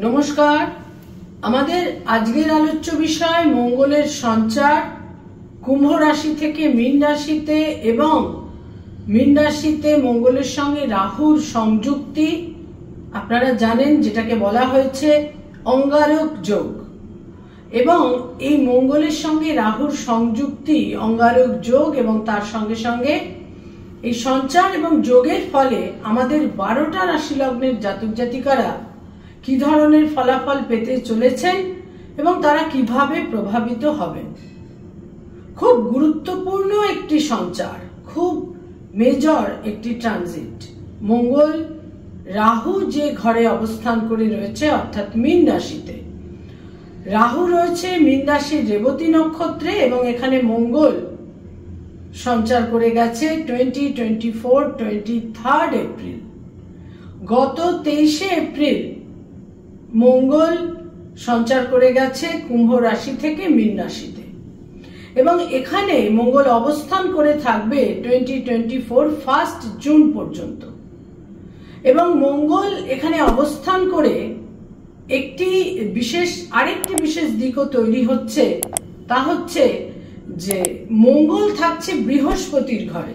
নমস্কার। আমাদের আজকের আলোচ্য বিষয় মঙ্গলের সঞ্চার কুম্ভ রাশি থেকে মীন রাশিতে এবং মীন রাশিতে মঙ্গলের সঙ্গে রাহুর সংযুক্তি। আপনারা জানেন যেটাকে বলা হয়েছে অঙ্গারক যোগ, এবং এই মঙ্গলের সঙ্গে রাহুর সংযুক্তি অঙ্গারক যোগ এবং তার সঙ্গে সঙ্গে এই সঞ্চার এবং যোগের ফলে আমাদের 12টা রাশি লগ্নের জাতক জাতিকারা কি ধরনের ফলাফল পেতে চলেছেন এবং তারা কিভাবে প্রভাবিত হবেন। খুব গুরুত্বপূর্ণ একটি সঞ্চার, খুব মেজর একটি ট্রানজিট। মঙ্গল রাহু যে ঘরে অবস্থান করে রয়েছে অর্থাৎ মীন রাশিতে, রাহু রয়েছে মীন রাশির রেবতী নক্ষত্রে এবং এখানে মঙ্গল সঞ্চার করে গেছে 23 এপ্রিল। গত 23 এপ্রিল মঙ্গল সঞ্চার করে গেছে কুম্ভ রাশি থেকে মীন রাশিতে, এবং এখানে মঙ্গল অবস্থান করে থাকবে 1 জুন পর্যন্ত। এবং মঙ্গল এখানে অবস্থান করে আরেকটি বিশেষ দিকও তৈরি হচ্ছে, তা হচ্ছে যে মঙ্গল থাকছে বৃহস্পতির ঘরে।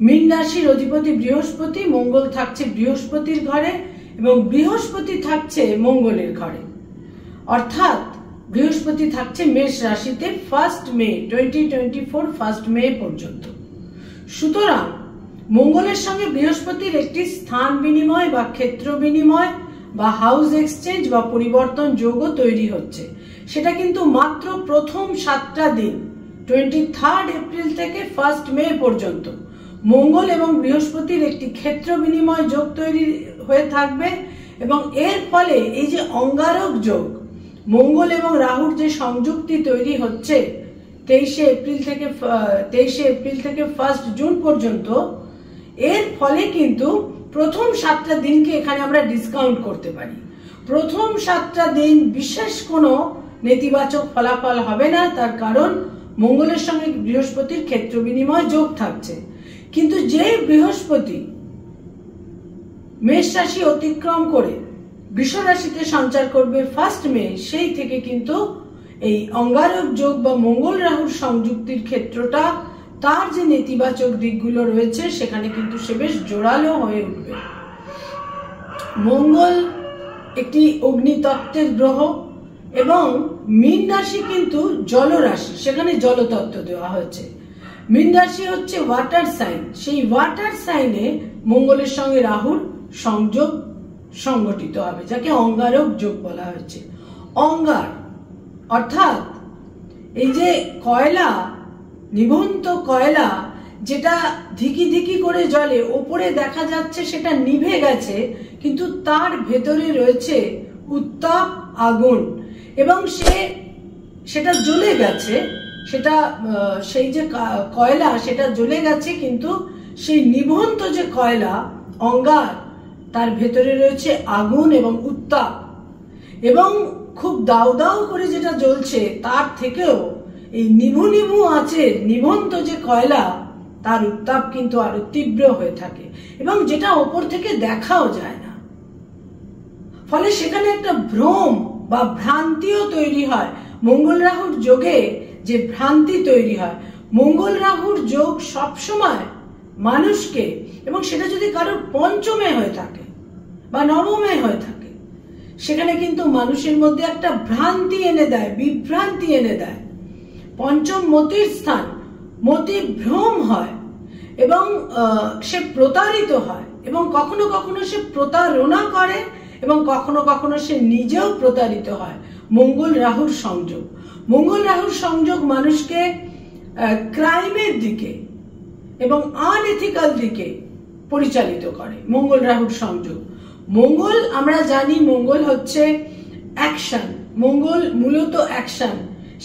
মীন রাশির অধিপতি বৃহস্পতি, মঙ্গল থাকছে বৃহস্পতির ঘরে এবং বৃহস্পতি থাকছে মঙ্গলের ঘরে, অর্থাৎ বৃহস্পতি থাকছে মেষ রাশিতে 1 মে পর্যন্ত। সুতরাং মঙ্গলের সঙ্গে বৃহস্পতির একটি স্থান বিনিময় বা ক্ষেত্র বিনিময় বা হাউস এক্সচেঞ্জ বা পরিবর্তন যোগও তৈরি হচ্ছে। সেটা কিন্তু মাত্র প্রথম 7টা দিন 23 এপ্রিল থেকে 1 মে পর্যন্ত মঙ্গল এবং বৃহস্পতির একটি ক্ষেত্র বিনিময় যোগ তৈরি হয়ে থাকবে, এবং এর ফলে এই যে অঙ্গারক যোগ, মঙ্গল এবং রাহুর যে সংযুক্তি তৈরি হচ্ছে 23 এপ্রিল থেকে 1 জুন পর্যন্ত, এর ফলে কিন্তু প্রথম 7টা দিনকে এখানে আমরা ডিসকাউন্ট করতে পারি। প্রথম 7টা দিন বিশেষ কোনো নেতিবাচক ফলাফল হবে না, তার কারণ মঙ্গলের সঙ্গে বৃহস্পতির ক্ষেত্র বিনিময় যোগ থাকছে। কিন্তু যে বৃহস্পতি মেষ রাশি অতিক্রম করে বৃষ রাশিতে সঞ্চার করবে 1 মে, সেই থেকে কিন্তু এই অঙ্গারক যোগ বা মঙ্গল রাহুর সংযুক্তির ক্ষেত্রটা, তার যে নেতিবাচক দিকগুলো রয়েছে সেখানে কিন্তু সে বেশ জোরালো হয়ে উঠবে। মঙ্গল একটি অগ্নিতত্ত্বের গ্রহ এবং মীন রাশি কিন্তু জলরাশি, সেখানে জলতত্ত্ব দেওয়া হয়েছে। মীন রাশি হচ্ছে ওয়াটার সাইন, সেই ওয়াটার সাইনে মঙ্গলের সঙ্গে রাহুর সংযোগ সংগঠিত হবে, যাকে অঙ্গারক যোগ বলা হয়েছে। অঙ্গার অর্থাৎ এই যে কয়লা, নিভন্ত কয়লা, যেটা ধিকি ধিকি করে জ্বলে, ওপরে দেখা যাচ্ছে সেটা নিভে গেছে, কিন্তু তার ভেতরে রয়েছে উত্তাপ আগুন, এবং সেটা জ্বলে গেছে, সেই যে কয়লা সেটা জ্বলে গেছে, কিন্তু সেই নিভন্ত যে কয়লা অঙ্গার, তার ভেতরে রয়েছে আগুন এবং উত্তাপ, এবং খুব দাউ দাউ করে যেটা জ্বলছে তার থেকেও এই নিভু নিভু আঁচের নিভন্ত যে কয়লা, তার উত্তাপ কিন্তু আরো তীব্র হয়ে থাকে এবং যেটা ওপর থেকে দেখাও যায় না। ফলে সেখানে একটা ভ্রম বা ভ্রান্তিও তৈরি হয়। মঙ্গল রাহুর যোগে যে ভ্রান্তি তৈরি হয়, মঙ্গল রাহুর যোগ সবসময় মানুষকে, এবং সেটা যদি কারোর পঞ্চমে হয়ে থাকে বা নবমে হয়ে থাকে, সেখানে কিন্তু মানুষের মধ্যে একটা ভ্রান্তি এনে দেয়, বিভ্রান্তি এনে দেয়। পঞ্চম মতির স্থান, মতি ভ্রম হয় এবং সে প্রতারিত হয়, এবং কখনো কখনো সে প্রতারণা করে এবং কখনো কখনো সে নিজেও প্রতারিত হয়। মঙ্গল রাহুর সংযোগ, মঙ্গল রাহুর সংযোগ মানুষকে ক্রাইমের দিকে এবং আনএথিক্যাল দিকে পরিচালিত করে। মঙ্গল রাহুর সংযোগ, মঙ্গল আমরা জানি মঙ্গল হচ্ছে অ্যাকশন, মঙ্গল মূলত অ্যাকশন,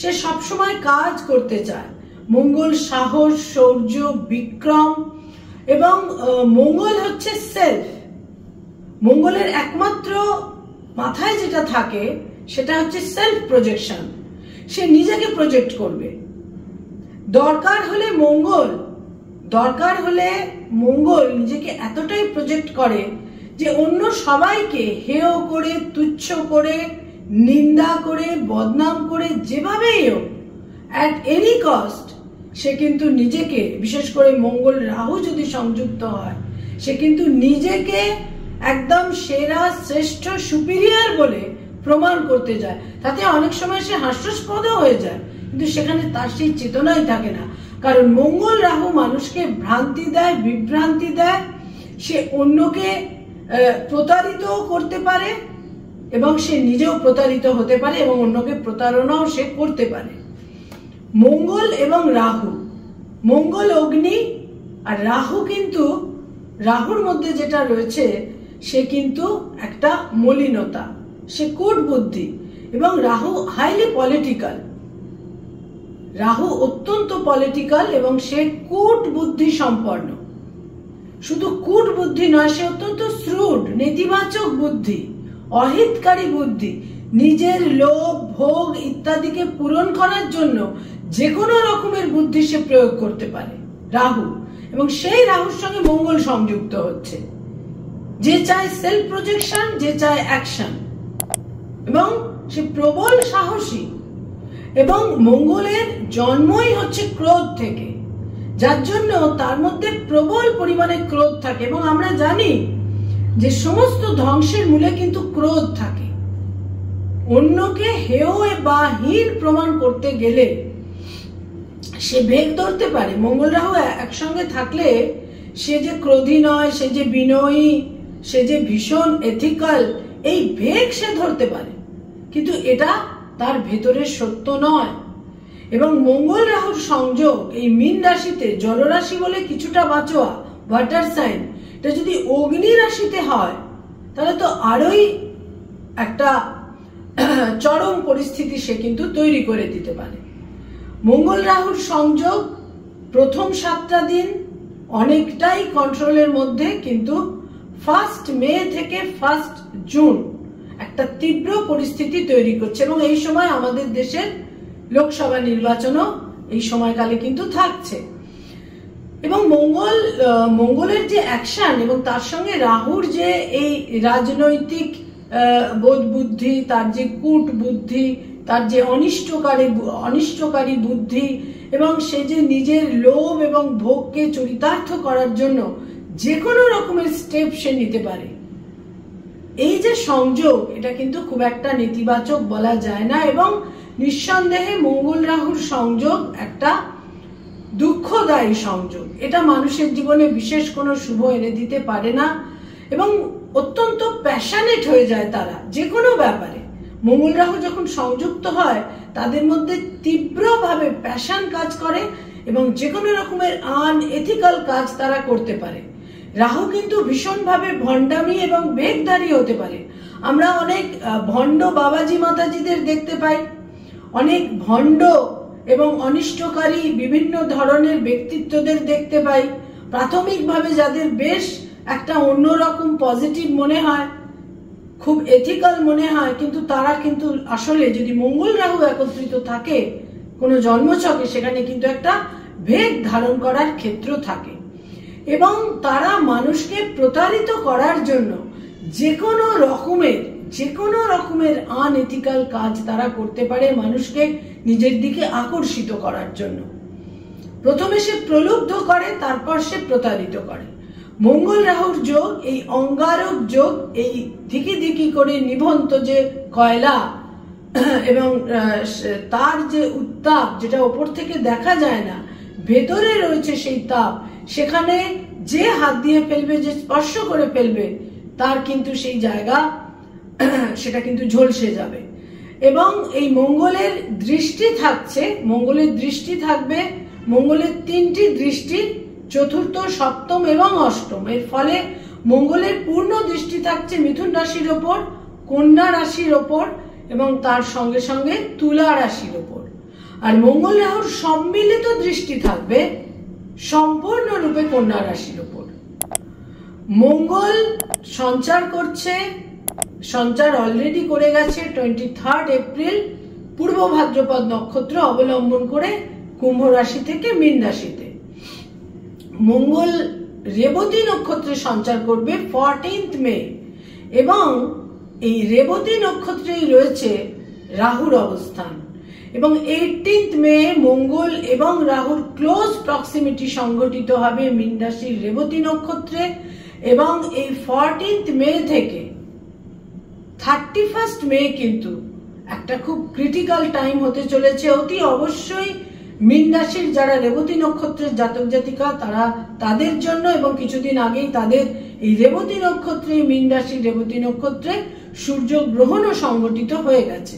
সে সবসময় কাজ করতে চায়। মঙ্গল সাহস, শৌর্য, বিক্রম, এবং মঙ্গল হচ্ছে সেলফ। মঙ্গলের একমাত্র মাথায় যেটা থাকে সেটা হচ্ছে সেলফ প্রজেকশন, সে নিজেকে প্রজেক্ট করবে। দরকার হলে মঙ্গল নিজেকে এতটাই প্রজেক্ট করে যে অন্য সবাইকে হেয় করে, তুচ্ছ করে, নিন্দা করে, বদনাম করে, যেভাবেই হোক অ্যাট এনি কস্ট সে কিন্তু নিজেকে, বিশেষ করে মঙ্গল রাহু যদি সংযুক্ত হয়, সে কিন্তু নিজেকে একদম সেরা, শ্রেষ্ঠ, সুপিরিয়র বলে প্রমাণ করতে যায়। তাতে অনেক সময় সে হাস্যাস্পদ হয়ে যায়, কিন্তু সেখানে তার সেই চেতনাই থাকে না। কারণ মঙ্গল রাহু মানুষকে ভ্রান্তি দেয়, বিভ্রান্তি দেয়, সে অন্যকে প্রতারিত করতে পারে এবং সে নিজেও প্রতারিত হতে পারে এবং অন্যকে প্রতারণাও সে করতে পারে। মঙ্গল এবং রাহু, মঙ্গল অগ্নি আর রাহু কিন্তু, রাহুর মধ্যে যেটা রয়েছে সে কিন্তু একটা মলিনতা, সে কূট বুদ্ধি, এবং রাহু হাইলি পলিটিক্যাল। রাহু অত্যন্ত পলিটিক্যাল এবং সে কূট বুদ্ধি সম্পন্ন। শুধু কূট বুদ্ধি নয়, সে অত্যন্ত শ্রুড, নেতিবাচক বুদ্ধি, অহিতকারী বুদ্ধি। নিজের লোভ, ভোগ ইত্যাদিকে পূরণ করার জন্য যে কোনো রকমের বুদ্ধি সে প্রয়োগ করতে পারে রাহু, এবং সেই রাহুর সঙ্গে মঙ্গল সংযুক্ত হচ্ছে। যে চায় সেলফ প্রজেকশন, যে চায় অ্যাকশন, এবং সে প্রবল সাহসী। এবং মঙ্গলের জন্মই হচ্ছে ক্রোধ থেকে, যার জন্য তার মধ্যে প্রবল পরিমাণে ক্রোধ থাকে। এবং আমরা জানি যে সমস্ত ধ্বংসের মূলে কিন্তু ক্রোধ থাকে। অন্যকে হেয় বা হীন প্রমাণ করতে গেলে সে বেগ ধরতে পারে। মঙ্গল রাহু একসঙ্গে থাকলে সে যে ক্রোধী নয়, সে যে বিনয়ী, সে যে ভীষণ এথিক্যাল, এই বেগ সে ধরতে পারে, কিন্তু এটা তার ভেতরের সত্য নয়। এবং মঙ্গল রাহুর সংযোগ এই মীন রাশিতে, জলরাশি বলে কিছুটা বাঁচোয়া, ওয়াটার সাইন, এটা যদি অগ্নি রাশিতে হয় তাহলে তো আরোই একটা চরম পরিস্থিতি সে কিন্তু তৈরি করে দিতে পারে। মঙ্গল রাহুর সংযোগ প্রথম 7টা দিন অনেকটাই কন্ট্রোলের মধ্যে, কিন্তু 1 মে থেকে 1 জুন একটা তীব্র পরিস্থিতি তৈরি করছে। এবং এই সময় আমাদের দেশের লোকসভা নির্বাচনও এই সময়কালে কিন্তু থাকছে। এবং মঙ্গলের যে অ্যাকশন এবং তার সঙ্গে রাহুর যে এই রাজনৈতিক বোধ বুদ্ধি, তার যে কূট বুদ্ধি, তার যে অনিষ্টকারী বুদ্ধি, এবং সে যে নিজের লোভ এবং ভোগকে চরিতার্থ করার জন্য যে কোনো রকমের স্টেপ সে নিতে পারে। এই যে সংযোগ, এটা কিন্তু খুব একটা নেতিবাচক বলা যায় না। এবং নিঃসন্দেহে মঙ্গল রাহুর সংযোগ একটা দুঃখদায়ী সংযোগ। এটা মানুষের জীবনে বিশেষ কোনো শুভ এনে দিতে পারে না, এবং অত্যন্ত প্যাশনেট হয়ে যায় তারা যে কোনো ব্যাপারে। মঙ্গল রাহু যখন সংযুক্ত হয় তাদের মধ্যে তীব্রভাবে প্যাশন কাজ করে এবং যে কোনো রকমের আনএথিক্যাল কাজ তারা করতে পারে। রাহু কিন্তু ভীষণভাবে ভণ্ডামি এবং বেগধারী হতে পারে। আমরা অনেক ভণ্ড বাবাজি মাতাজিদের দেখতে পাই, অনেক ভণ্ড এবং অনিষ্টকারী বিভিন্ন ধরনের ব্যক্তিত্বদের দেখতে পাই। প্রাথমিকভাবে যাদের বেশ একটা অন্যরকম পজিটিভ মনে হয়, খুব এথিক্যাল মনে হয়, কিন্তু তারা কিন্তু আসলে যদি মঙ্গল রাহু একত্রিত থাকে কোনো জন্মছকে, সেখানে কিন্তু একটা ভেদ ধারণ করার ক্ষেত্র থাকে। এবং তারা মানুষকে প্রতারিত করার জন্য যে কোনো রকমের আনএথিক্যাল কাজ তারা করতে পারে মানুষকে নিজের দিকে আকর্ষিত করার জন্য। প্রথমে সে প্রলুব্ধ করে, তারপর সে প্রতারিত করে। মঙ্গল রাহুর যোগ, এই অঙ্গারক যোগ, এই ধিকি ধিকি করে নিভন্ত যে কয়লা এবং তার যে উত্তাপ, যেটা ওপর থেকে দেখা যায় না, ভেতরে রয়েছে সেই তাপ, সেখানে যে হাত দিয়ে ফেলবে, যে স্পর্শ করে ফেলবে, তার কিন্তু সেই জায়গা সেটা কিন্তু ঝলসে যাবে। এবং এই মঙ্গলের দৃষ্টি থাকবে, মঙ্গলের 3টি দৃষ্টি, চতুর্থ, সপ্তম এবং অষ্টম। এর ফলে মঙ্গলের পূর্ণ দৃষ্টি থাকছে মিথুন রাশির ওপর, কন্যা রাশির ওপর এবং তার সঙ্গে সঙ্গে তুলা রাশির ওপর। আর মঙ্গল রাহুর সম্মিলিত দৃষ্টি থাকবে সম্পূর্ণরূপে কন্যা রাশির ওপর। মঙ্গল সঞ্চার অলরেডি করে গেছে 23 এপ্রিল পূর্ব ভাদ্রপদ নক্ষত্র অবলম্বন করে কুম্ভ রাশি থেকে মীন রাশিতে। মঙ্গল রেবতী নক্ষত্রে সঞ্চার করবে 14th মে, এবং এই রেবতী নক্ষত্রেই রয়েছে রাহুর অবস্থান, এবং 18th মে মঙ্গল এবং রাহুর ক্লোজ প্রক্সিমিটি সংঘটিত হবে মীন রাশির রেবতী নক্ষত্রে, এবং এই 14th মে থেকে 31st মে কিন্তু একটা খুব ক্রিটিক্যাল টাইম হতে চলেছে। অতি অবশ্যই মীন রাশির যারা রেবতী নক্ষত্রের জাতক জাতিকা তাদের জন্য, এবং কিছুদিন আগেই তাদের এই রেবতী নক্ষত্রে, মীন রাশির রেবতী নক্ষত্রে সূর্য গ্রহণও সংঘটিত হয়ে গেছে,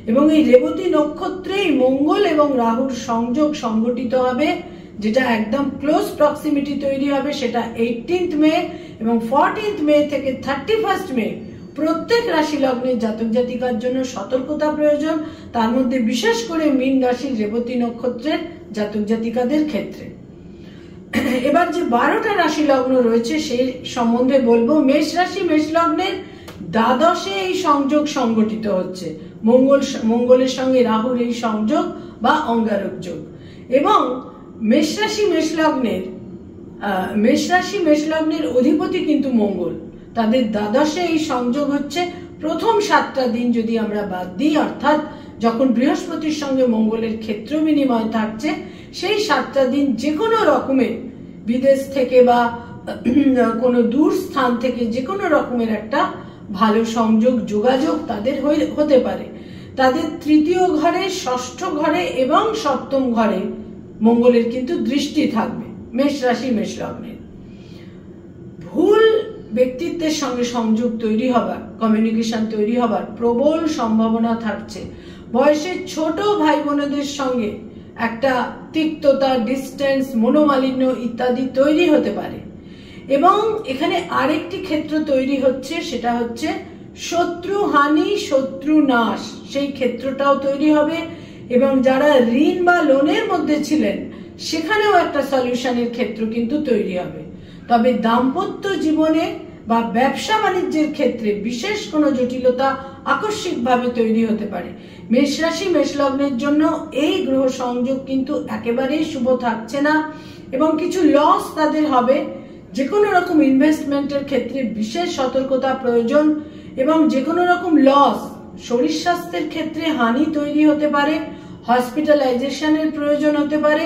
এবং এই রেবতী নক্ষত্রেই মঙ্গল এবং রাহুর সংযোগ সংঘটিত হবে, যেটা একদম ক্লোজ প্রক্সিমিটি তৈরি হবে, সেটা 18th মে, এবং 14th মে থেকে 31st মে প্রত্যেক রাশি লগ্নের জাতক জাতিকার জন্য সতর্কতা প্রয়োজন, তার মধ্যে বিশেষ করে মীন রাশির রেবতী নক্ষত্রের জাতক জাতিকাদের ক্ষেত্রে। এবার যে 12টা রাশি লগ্ন রয়েছে সেই সম্বন্ধে বলবো। মেষ রাশি, মেষ লগ্নের দ্বাদশে এই সংযোগ সংঘটিত হচ্ছে, মঙ্গলের সঙ্গে রাহুর এই সংযোগ বা অঙ্গারক যোগ, এবং মেষ রাশি মেষ লগ্নের অধিপতি কিন্তু মঙ্গল, তাদের দ্বাদশে এই সংযোগ হচ্ছে। প্রথম 7টা দিন যদি আমরা বাদ দিই, অর্থাৎ যখন বৃহস্পতির সঙ্গে মঙ্গলের ক্ষেত্র বিনিময় থাকছে, সেই 7টা দিন যে কোনো রকমের বিদেশ থেকে বা কোনো দূর স্থান থেকে যে কোনো রকমের একটা ভালো সংযোগ, যোগাযোগ তাদের হতে পারে। তাদের তৃতীয় ঘরে, ষষ্ঠ ঘরে এবং সপ্তম ঘরে মঙ্গলের কিন্তু দৃষ্টি থাকবে মেষ রাশি মেষ লগ্নের। ভুল ব্যক্তিত্বের সঙ্গে সংযোগ তৈরি হবার, কমিউনিকেশন তৈরি হবার প্রবল সম্ভাবনা থাকছে। বয়সের ছোট ভাই বোনদের সঙ্গে একটা তিক্ততা, ডিস্টেন্স, মনোমালিন্য ইত্যাদি তৈরি হতে পারে, এবং এখানে আরেকটি ক্ষেত্র তৈরি হচ্ছে, সেটা হচ্ছে শত্রু হানি, শত্রু নাশ, সেই ক্ষেত্রটাও তৈরি হবে, এবং যারা ঋণ বা লোনের মধ্যে ছিলেন সেখানেও একটা সলিউশনের ক্ষেত্র কিন্তু তৈরি হবে। তবে দাম্পত্য জীবনে বা ব্যবসা বাণিজ্যের ক্ষেত্রে বিশেষ কোনো জটিলতা আকস্মিকভাবে তৈরি হতে পারে। মেষ রাশি মেষ লগ্নের জন্য এই গ্রহ সংযোগ কিন্তু একেবারেই শুভ থাকছে না, এবং কিছু লস তাদের হবে। যে কোনো রকম ইনভেস্টমেন্টের ক্ষেত্রে বিশেষ সতর্কতা প্রয়োজন, এবং যে কোনো রকম লস, শরীর স্বাস্থ্যের ক্ষেত্রে হানি তৈরি হতে পারে, হসপিটালাইজেশনের প্রয়োজন হতে পারে,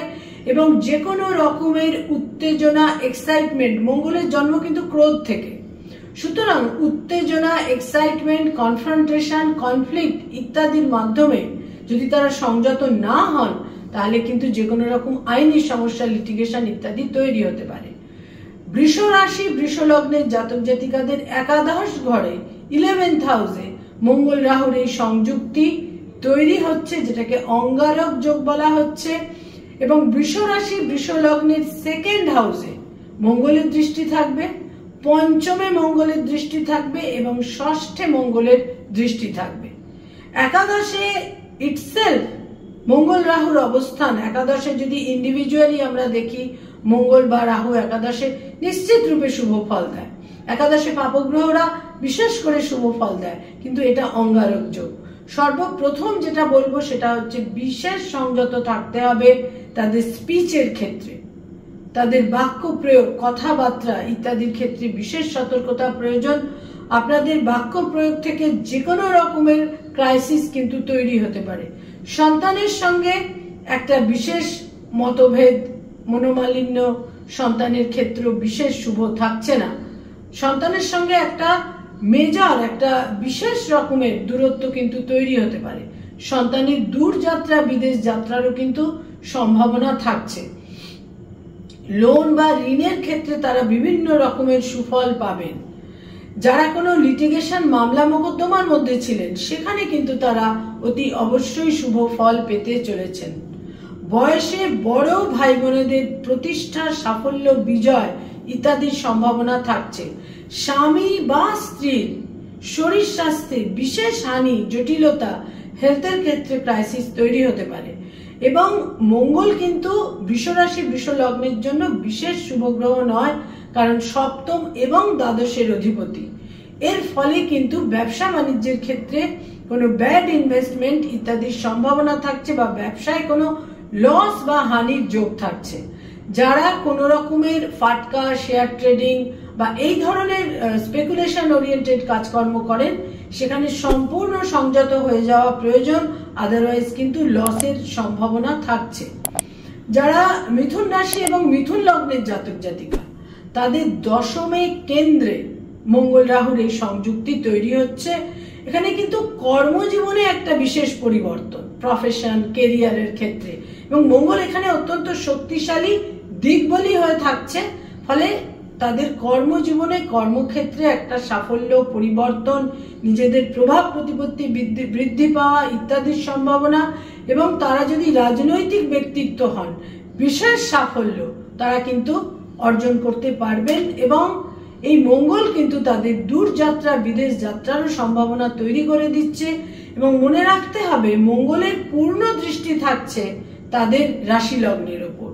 এবং যে কোনো রকমের উত্তেজনা, এক্সাইটমেন্ট, মঙ্গলের জন্ম কিন্তু ক্রোধ থেকে, সুতরাং উত্তেজনা, এক্সাইটমেন্ট, কনফ্রন্টেশন, কনফ্লিক্ট ইত্যাদির মাধ্যমে যদি তারা সংযত না হন, তাহলে কিন্তু যে কোনো রকম আইনি সমস্যা, লিটিগেশন ইত্যাদি তৈরি হতে পারে। বৃষ রাশি বৃষ লগ্নের জাতক জাতিকাদের একাদশ ঘরে 11th হাউসে মঙ্গল রাহুর এই সংযুক্তি তৈরি হচ্ছে, যেটাকে অঙ্গারক যোগ বলা হচ্ছে, এবং বৃষ রাশি বৃষ লগ্নের 2nd হাউসে মঙ্গলের দৃষ্টি থাকবে, পঞ্চমে মঙ্গলের দৃষ্টি থাকবে, এবং ষষ্ঠে মঙ্গলের দৃষ্টি থাকবে। একাদশে ইটসেলফ মঙ্গল রাহুর অবস্থান, একাদশে যদি ইন্ডিভিজুয়ালি আমরা দেখি, মঙ্গল বা রাহু একাদশে নিশ্চিত রূপে শুভ ফল দেয়, একাদশে পাপগ্রহরা বিশেষ করে শুভ ফল দেয়, কিন্তু এটা অঙ্গারক যোগ। সর্বপ্রথম যেটা বলবো সেটা হচ্ছে বিশেষ সংযত থাকতে হবে তাদের স্পিচের ক্ষেত্রে, তাদের বাক্য প্রয়োগ, কথাবার্তা ইত্যাদির ক্ষেত্রে বিশেষ সতর্কতা প্রয়োজন। আপনাদের বাক্য প্রয়োগ থেকে যে কোনো রকমের ক্রাইসিস কিন্তু তৈরি হতে পারে। সন্তানের সঙ্গে একটা বিশেষ মতভেদ, মনোমালিন্য সন্তানের ক্ষেত্র বিশেষ শুভ থাকছে না। সন্তানের সঙ্গে একটা মেজর, একটা বিশেষ রকমের দূরত্ব কিন্তু তৈরি হতে পারে। সন্তানের দূর যাত্রা, বিদেশ যাত্রারও কিন্তু সম্ভাবনা থাকছে। লোন বা ঋণের ক্ষেত্রে তারা বিভিন্ন রকমের সুফল পাবেন। যারা কোনো লিটিগেশন, মামলা মোকদ্দমার মধ্যে ছিলেন, সেখানে কিন্তু তারা অতি অবশ্যই শুভ ফল পেতে চলেছেন। বয়সে বড় ভাই বোনেদের প্রতিষ্ঠা, সাফল্য, বিজয় ইত্যাদির সম্ভাবনা থাকছে। স্বামী বা স্ত্রীর শরীর স্বাস্থ্যে বিশেষ হানি, জটিলতা, হেলথের ক্ষেত্রে ক্রাইসিস তৈরি হতে পারে। এবং মঙ্গল কিন্তু বৃষ রাশি বৃষ লগ্নের জন্য বিশেষ শুভ গ্রহ নয়, কারণ সপ্তম এবং দ্বাদশের অধিপতি। এর ফলে কিন্তু ব্যবসা বাণিজ্যের ক্ষেত্রে কোনো ব্যাড ইনভেস্টমেন্ট ইত্যাদির সম্ভাবনা থাকছে, বা ব্যবসায় কোনো লস বা হানির যোগ থাকছে। যারা কোন রকমের ফাটকা, শেয়ার ট্রেডিং বা এই ধরনের স্পেকুলেশন ওরিয়েন্টেড কাজকর্ম করেন, সেখানে সম্পূর্ণ সংযত হয়ে যাওয়া প্রয়োজন, আদারওয়াইজ কিন্তু লসের সম্ভাবনা থাকছে। যারা মিথুন রাশি এবং মিথুন লগ্নের জাতক জাতিকা, তাদের দশমে কেন্দ্রে মঙ্গল রাহুর এই সংযুক্তি তৈরি হচ্ছে। এখানে কিন্তু কর্মজীবনে একটা বিশেষ পরিবর্তন, প্রফেশন, কেরিয়ারের ক্ষেত্রে, এবং মঙ্গল এখানে অত্যন্ত শক্তিশালী দিকবলী হয়ে থাকছে। ফলে তাদের কর্মজীবনে, কর্মক্ষেত্রে একটা সাফল্য, পরিবর্তন, নিজেদের প্রভাব প্রতিপত্তি বৃদ্ধি পাওয়া ইত্যাদির সম্ভাবনা, এবং তারা যদি রাজনৈতিক ব্যক্তিত্ব হন, বিশেষ সাফল্য তারা কিন্তু অর্জন করতে পারবেন। এবং এই মঙ্গল কিন্তু তাদের দূরযাত্রা, বিদেশ যাত্রারও সম্ভাবনা তৈরি করে দিচ্ছে। এবং মনে রাখতে হবে, মঙ্গলের পূর্ণ দৃষ্টি থাকছে তাদের রাশি লগ্নের ওপর।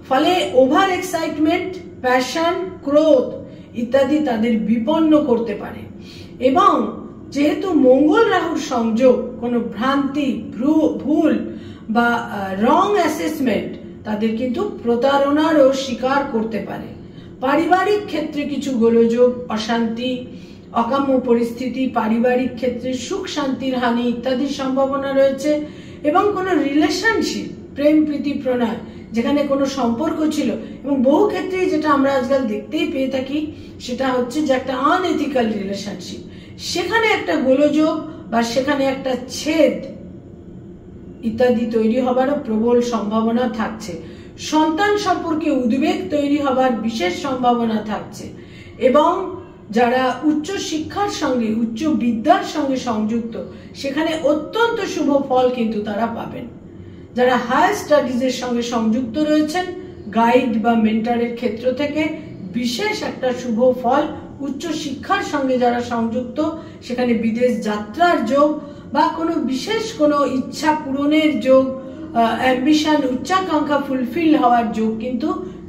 ফলে ওভার এক্সাইটমেন্ট, প্যাশন, ক্রোধ ইত্যাদি তাদের বিপন্ন করতে পারে। এবং যেহেতু মঙ্গল রাহুর সংযোগ, কোনো ভ্রান্তি, ভুল বা রং অ্যাসেসমেন্ট তাদের কিন্তু প্রতারণারও শিকার করতে পারে। পারিবারিক ক্ষেত্রে কিছু গোলযোগ, অশান্তি, অকাম্য পরিস্থিতি, পারিবারিক ক্ষেত্রে সুখ শান্তির হানি ইত্যাদির সম্ভাবনা রয়েছে। এবং কোনো রিলেশনশিপ, প্রেম, প্রীতি, প্রণয়, যেখানে কোনো সম্পর্ক ছিল, এবং বহু ক্ষেত্রে যেটা আমরা আজকাল দেখতেই পেয়ে থাকি, সেটা হচ্ছে যে একটা আনএথিক্যাল রিলেশনশিপ, সেখানে একটা গোলযোগ বা সেখানে একটা ছেদ ইত্যাদি তৈরি হবারও প্রবল সম্ভাবনা থাকছে। সন্তান সম্পর্কে উদ্বেগ তৈরি হবার বিশেষ সম্ভাবনা থাকছে। এবং যারা উচ্চ শিক্ষার সঙ্গে, উচ্চ বিদ্যার সঙ্গে সংযুক্ত, সেখানে অত্যন্ত শুভ ফল কিন্তু তারা পাবেন। যারা হায়ার স্টাডিজের সঙ্গে সংযুক্ত রয়েছেন, গাইড বা মেন্টরের ক্ষেত্র থেকে বিশেষ একটা শুভ ফল, উচ্চ শিক্ষার সঙ্গে যারা সংযুক্ত, সেখানে বিদেশ যাত্রার যোগ বা কোনো বিশেষ কোনো ইচ্ছা পূরণের যোগ, অ্যাম্বিশন, উচ্চাকাঙ্ক্ষা ফুলফিল হওয়ার যোগ কিন্তু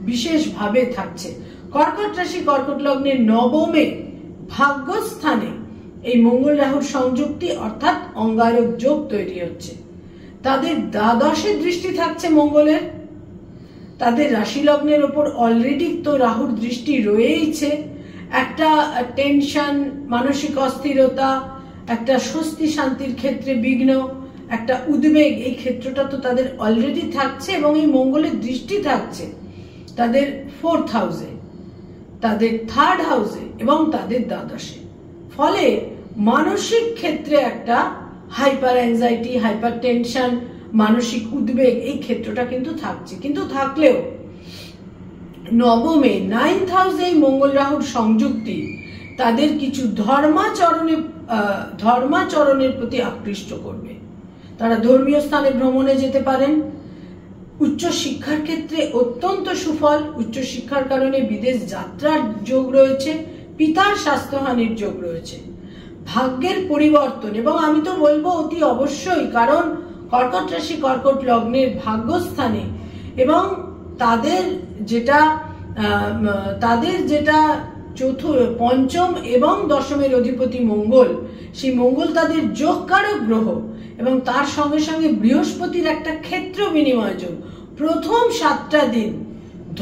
বিশেষভাবে থাকছে। কর্কট রাশি, কর্কট লগ্নের নবমে ভাগ্যস্থানে এই মঙ্গল রাহুর সংযুক্তি অর্থাৎ অঙ্গারক যোগ তৈরি হচ্ছে। তাদের দ্বাদশের দৃষ্টি থাকছে মঙ্গলের, তাদের রাশি লগ্নের ওপর অলরেডি তো রাহুর দৃষ্টি রয়েইছে। একটা টেনশন, মানসিক অস্থিরতা, একটা স্বস্তি শান্তির ক্ষেত্রে বিঘ্ন, একটা উদ্বেগ, এই ক্ষেত্রটা তো তাদের অলরেডি থাকছে। এবং এই মঙ্গলের দৃষ্টি থাকছে তাদের 4th হাউসে, তাদের 3rd হাউসে এবং তাদের দ্বাদশে। ফলে মানসিক ক্ষেত্রে একটা হাইপার অ্যাংজাইটি, হাইপার টেনশন, মানসিক উদ্বেগ, এই ক্ষেত্রটা কিন্তু থাকছে। কিন্তু থাকলেও নবমে 9th হাউসে এই মঙ্গল রাহুর সংযুক্তি তাদের কিছু ধর্মাচরণের প্রতি আকৃষ্ট করবে। তারা ধর্মীয় স্থানে ভ্রমণে যেতে পারেন। উচ্চ শিক্ষার ক্ষেত্রে অত্যন্ত সুফল, উচ্চ শিক্ষার কারণে বিদেশ যাত্রার যোগ রয়েছে, পিতার স্বাস্থ্যহানির যোগ রয়েছে। ভাগ্যের পরিবর্তন, এবং আমি তো বলবো অতি অবশ্যই, কারণ কর্কট রাশি, কর্কট লগ্নের ভাগ্যস্থানে, এবং তাদের যেটা পঞ্চম এবং দশমের অধিপতি মঙ্গল, সেই মঙ্গল তাদের যোগকারক গ্রহ, এবং তার সঙ্গে সঙ্গে বৃহস্পতির একটা ক্ষেত্র বিনিময় যোগ। প্রথম 7টা দিন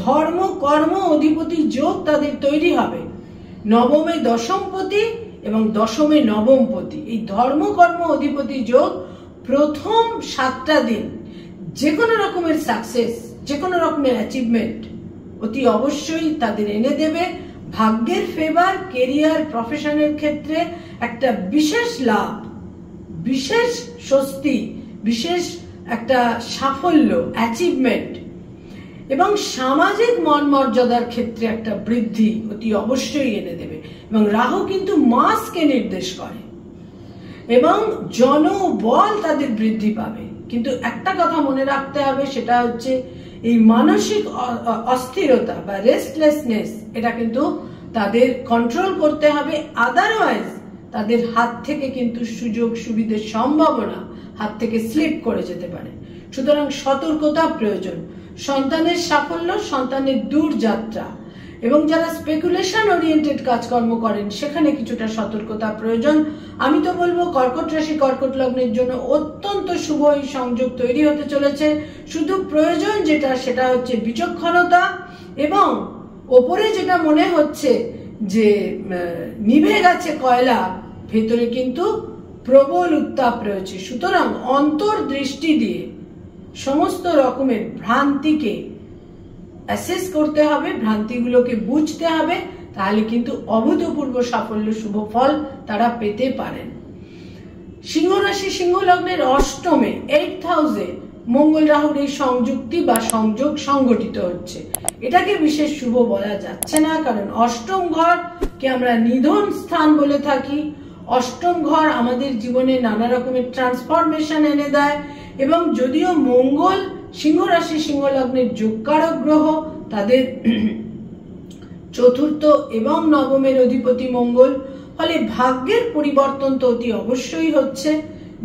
ধর্ম, কর্ম, অধিপতি যোগ তাদের তৈরি হবে। নবমে দশমপতি এবং দশমে নবমপতি, এই ধর্ম, কর্ম, অধিপতি যোগ প্রথম 7টা দিন যে কোনো রকমের সাকসেস, যে কোনো রকমের অ্যাচিভমেন্ট অতি অবশ্যই তাদের এনে দেবে। ভাগ্যের ফেভার, কেরিয়ার, প্রফেশনের ক্ষেত্রে একটা বিশেষ লাভ, বিশেষ স্বস্তি, বিশেষ একটা সাফল্য, অ্যাচিভমেন্ট, এবং সামাজিক মান মর্যাদার ক্ষেত্রে একটা বৃদ্ধি অতি অবশ্যই এনে দেবে। এবং রাহু কিন্তু মাসকে নির্দেশ করে, এবং জনবল তাদের বৃদ্ধি পাবে। কিন্তু একটা কথা মনে রাখতে হবে, সেটা হচ্ছে এই মানসিক অস্থিরতা বা রেস্টলেসনেস, এটা কিন্তু তাদের কন্ট্রোল করতে হবে। আদারওয়াইজ তাদের হাত থেকে কিন্তু সুযোগ সুবিধার সম্ভাবনা হাত থেকে স্লিপ করে যেতে পারে। সুতরাং সতর্কতা প্রয়োজন। সন্তানের সাফল্য, সন্তানের দূর যাত্রা, এবং যারা স্পেকুলেশন ওরিয়েন্টেড কাজকর্ম করেন সেখানে কিছুটা সতর্কতা প্রয়োজন। আমি তো বলবো কর্কট রাশি কর্কট লগ্নের জন্য অত্যন্ত শুভ এই সংযোগ তৈরি হতে চলেছে। শুধু প্রয়োজন যেটা সেটা হচ্ছে বিচক্ষণতা, এবং ওপরে যেটা মনে হচ্ছে যে নিভে গেছে কয়লা, ভেতরে কিন্তু প্রবল উত্তাপ রয়েছে। সুতরাং অন্তর্দৃষ্টি দিয়ে সমস্ত রকমের ভ্রান্তিকে অ্যাসেস করতে হবে, ভ্রান্তিগুলোকে বুঝতে হবে, তাহলে কিন্তু অভূতপূর্ব সাফল্য শুভ ফল তারা পেতে পারেন। সিংহ রাশি সিংহ লগ্নের অষ্টমে 8th হাউসে মঙ্গল রাহুর এই সংযুক্তি বা সংযোগ সংগঠিত হচ্ছে। এটাকে বিশেষ শুভ বলা যাচ্ছে না, কারণ অষ্টম ঘরকে আমরা নিধন স্থান বলে থাকি। অষ্টম ঘর আমাদের জীবনে নানা রকমের ট্রান্সফরমেশন এনে দেয়, এবং যদিও মঙ্গল সিংহ রাশি সিংহ লগ্নের যোগকারক গ্রহ, তাদের চতুর্থ এবং নবমের অধিপতি মঙ্গল, ফলে ভাগ্যের পরিবর্তন তো অতি অবশ্যই হচ্ছে,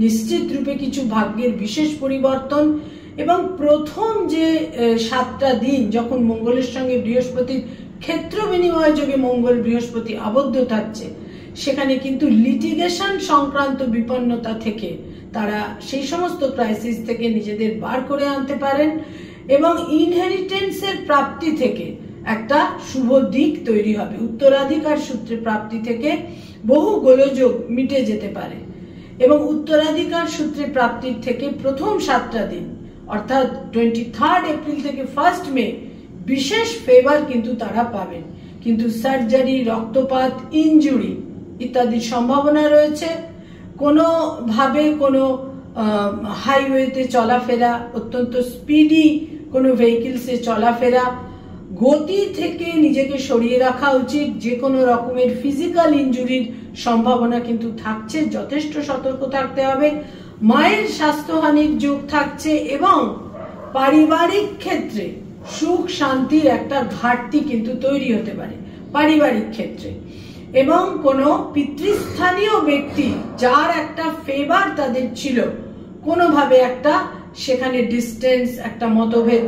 নিশ্চিত রূপে কিছু ভাগ্যের বিশেষ পরিবর্তন। এবং প্রথম যে 7টা দিন যখন মঙ্গলের সঙ্গে বৃহস্পতির ক্ষেত্র বিনিময় যোগে মঙ্গল বৃহস্পতি আবদ্ধ থাকছে, সেখানে কিন্তু লিটিগেশন সংক্রান্ত বিপন্নতা থেকে তারা সেই সমস্ত ক্রাইসিস থেকে নিজেদের বার করে আনতে পারেন, এবং ইনহেরিটেন্সের প্রাপ্তি থেকে একটা শুভ দিক তৈরি হবে। উত্তরাধিকার সূত্রে প্রাপ্তি থেকে বহু গোলযোগ মিটে যেতে পারে, এবং উত্তরাধিকার সূত্রে প্রাপ্তির থেকে প্রথম 7টা দিন অর্থাৎ 23 এপ্রিল থেকে 1 মে বিশেষ ফেভার কিন্তু তারা পাবেন। কিন্তু সার্জারি, রক্তপাত, ইনজুরি ইত্যাদির সম্ভাবনা রয়েছে। কোনোভাবে কোনো হাইওয়েতে চলাফেরা, অত্যন্ত স্পিডি কোনো ভেহিকলসে চলাফেরা, গতি থেকে নিজেকে সরিয়ে রাখা উচিত। যে কোনো রকমের ফিজিক্যাল ইনজুরির সম্ভাবনা কিন্তু থাকছে, যথেষ্ট সতর্ক থাকতে হবে। মায়ের স্বাস্থ্যহানির যোগ থাকছে, এবং পারিবারিক ক্ষেত্রে সুখ শান্তির একটা ঘাটতি কিন্তু তৈরি হতে পারে পারিবারিক ক্ষেত্রে, এবং কোনো পিতৃস্থানীয় ব্যক্তি যার একটা ফেভার তাদের ছিল, কোনোভাবে একটা সেখানে ডিস্টেন্স, একটা মতভেদ,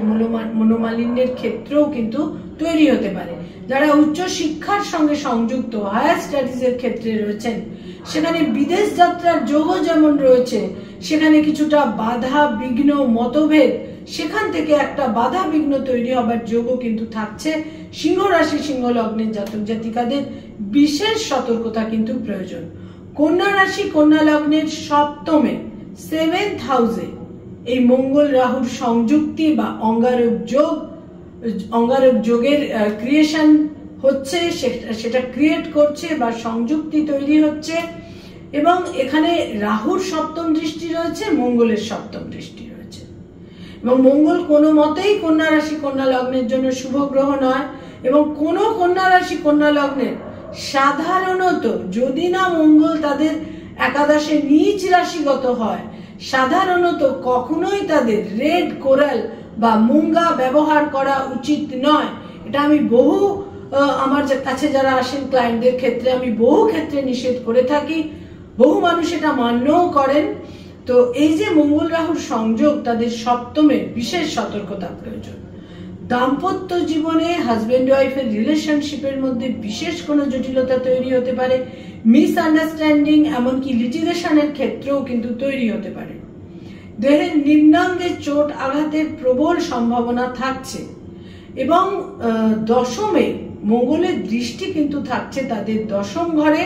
মনোমালিন্যের ক্ষেত্রেও কিন্তু তৈরি হতে পারে। যারা উচ্চ শিক্ষার সঙ্গে সংযুক্ত, হায়ার স্টাডিজ এর ক্ষেত্রে রয়েছেন, সেখানে বিদেশ যাত্রার যোগও যেমন রয়েছে, সেখানে কিছুটা বাধা বিঘ্ন, মতভেদ, সেখান থেকে একটা বাধা বিঘ্ন তৈরি হবার যোগও কিন্তু থাকছে। সিংহ রাশি সিংহ লগ্নের জাতক জাতিকাদের বিশেষ সতর্কতা কিন্তু প্রয়োজন। কন্যা রাশি কন্যা লগ্নের সপ্তমে 7th হাউসে এই মঙ্গল রাহুর সংযুক্তি বা অঙ্গারক যোগের ক্রিয়েশন হচ্ছে, সেটা ক্রিয়েট করছে বা সংযুক্তি তৈরি হচ্ছে, এবং এখানে রাহুর সপ্তম দৃষ্টি রয়েছে, মঙ্গলের সপ্তম দৃষ্টি রয়েছে। এবং মঙ্গল কোনো মতেই কন্যা রাশি কন্যা লগ্নের জন্য শুভ গ্রহ নয়, এবং কোনো কন্যা রাশি কন্যা লগ্নের সাধারণত, যদি না মঙ্গল তাদের একাদশে নিচ রাশিগত হয়, সাধারণত কখনোই তাদের রেড কোরাল বা মুঙ্গা ব্যবহার করা উচিত নয়। এটা আমি বহু আমার কাছে যারা আসেন ক্লায়েন্টদের ক্ষেত্রে আমি বহু ক্ষেত্রে নিষেধ করে থাকি, বহু মানুষ এটা মান্যও করেন। তো এই যে মঙ্গল রাহুর সংযোগ, তাদের সপ্তমে বিশেষ সতর্কতা প্রয়োজন। দাম্পত্য জীবনে হাজবেন্ড ওয়াইফের রিলেশনশিপের মধ্যে বিশেষ কোনো জটিলতা তৈরি হতে পারে, মিসআন্ডারস্ট্যান্ডিং, এমনকি লিটিগেশনের ক্ষেত্রেও কিন্তু তৈরি হতে পারে। দেহের নিম্নাঙ্গে চোট আঘাতের প্রবল সম্ভাবনা থাকছে, এবং দশমে মঙ্গলের দৃষ্টি কিন্তু থাকছে তাদের দশম ঘরে,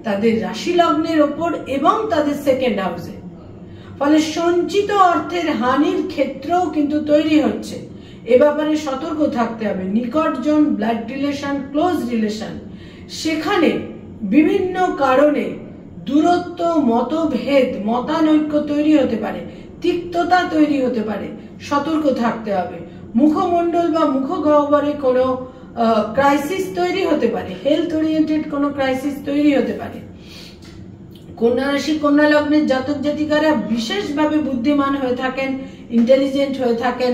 তাদের রাশি লগ্নের ওপর, এবং তাদের 2nd হাউসে। ফলে সঞ্চিত অর্থের হানির ক্ষেত্রেও কিন্তু তৈরি হচ্ছে। এ ব্যাপারে সতর্ক থাকতে হবে। নিকটজন, ব্লাড রিলেশন, ক্লোজ রিলেশন, সেখানে বিভিন্ন কারণে দূরত্ব, মতভেদ, মতানৈক্য তৈরি হতে পারে, তিক্ততা তৈরি হতে পারে, সতর্ক থাকতে হবে। মুখমণ্ডল বা মুখগহ্বরে কোনো ক্রাইসিস তৈরি হতে পারে, হেলথ ওরিয়েন্টেড কোনো ক্রাইসিস তৈরি হতে পারে। কন্যা রাশি কন্যা লগ্নের জাতক জাতিকারা বিশেষভাবে বুদ্ধিমান হয়ে থাকেন, ইন্টেলিজেন্ট হয়ে থাকেন,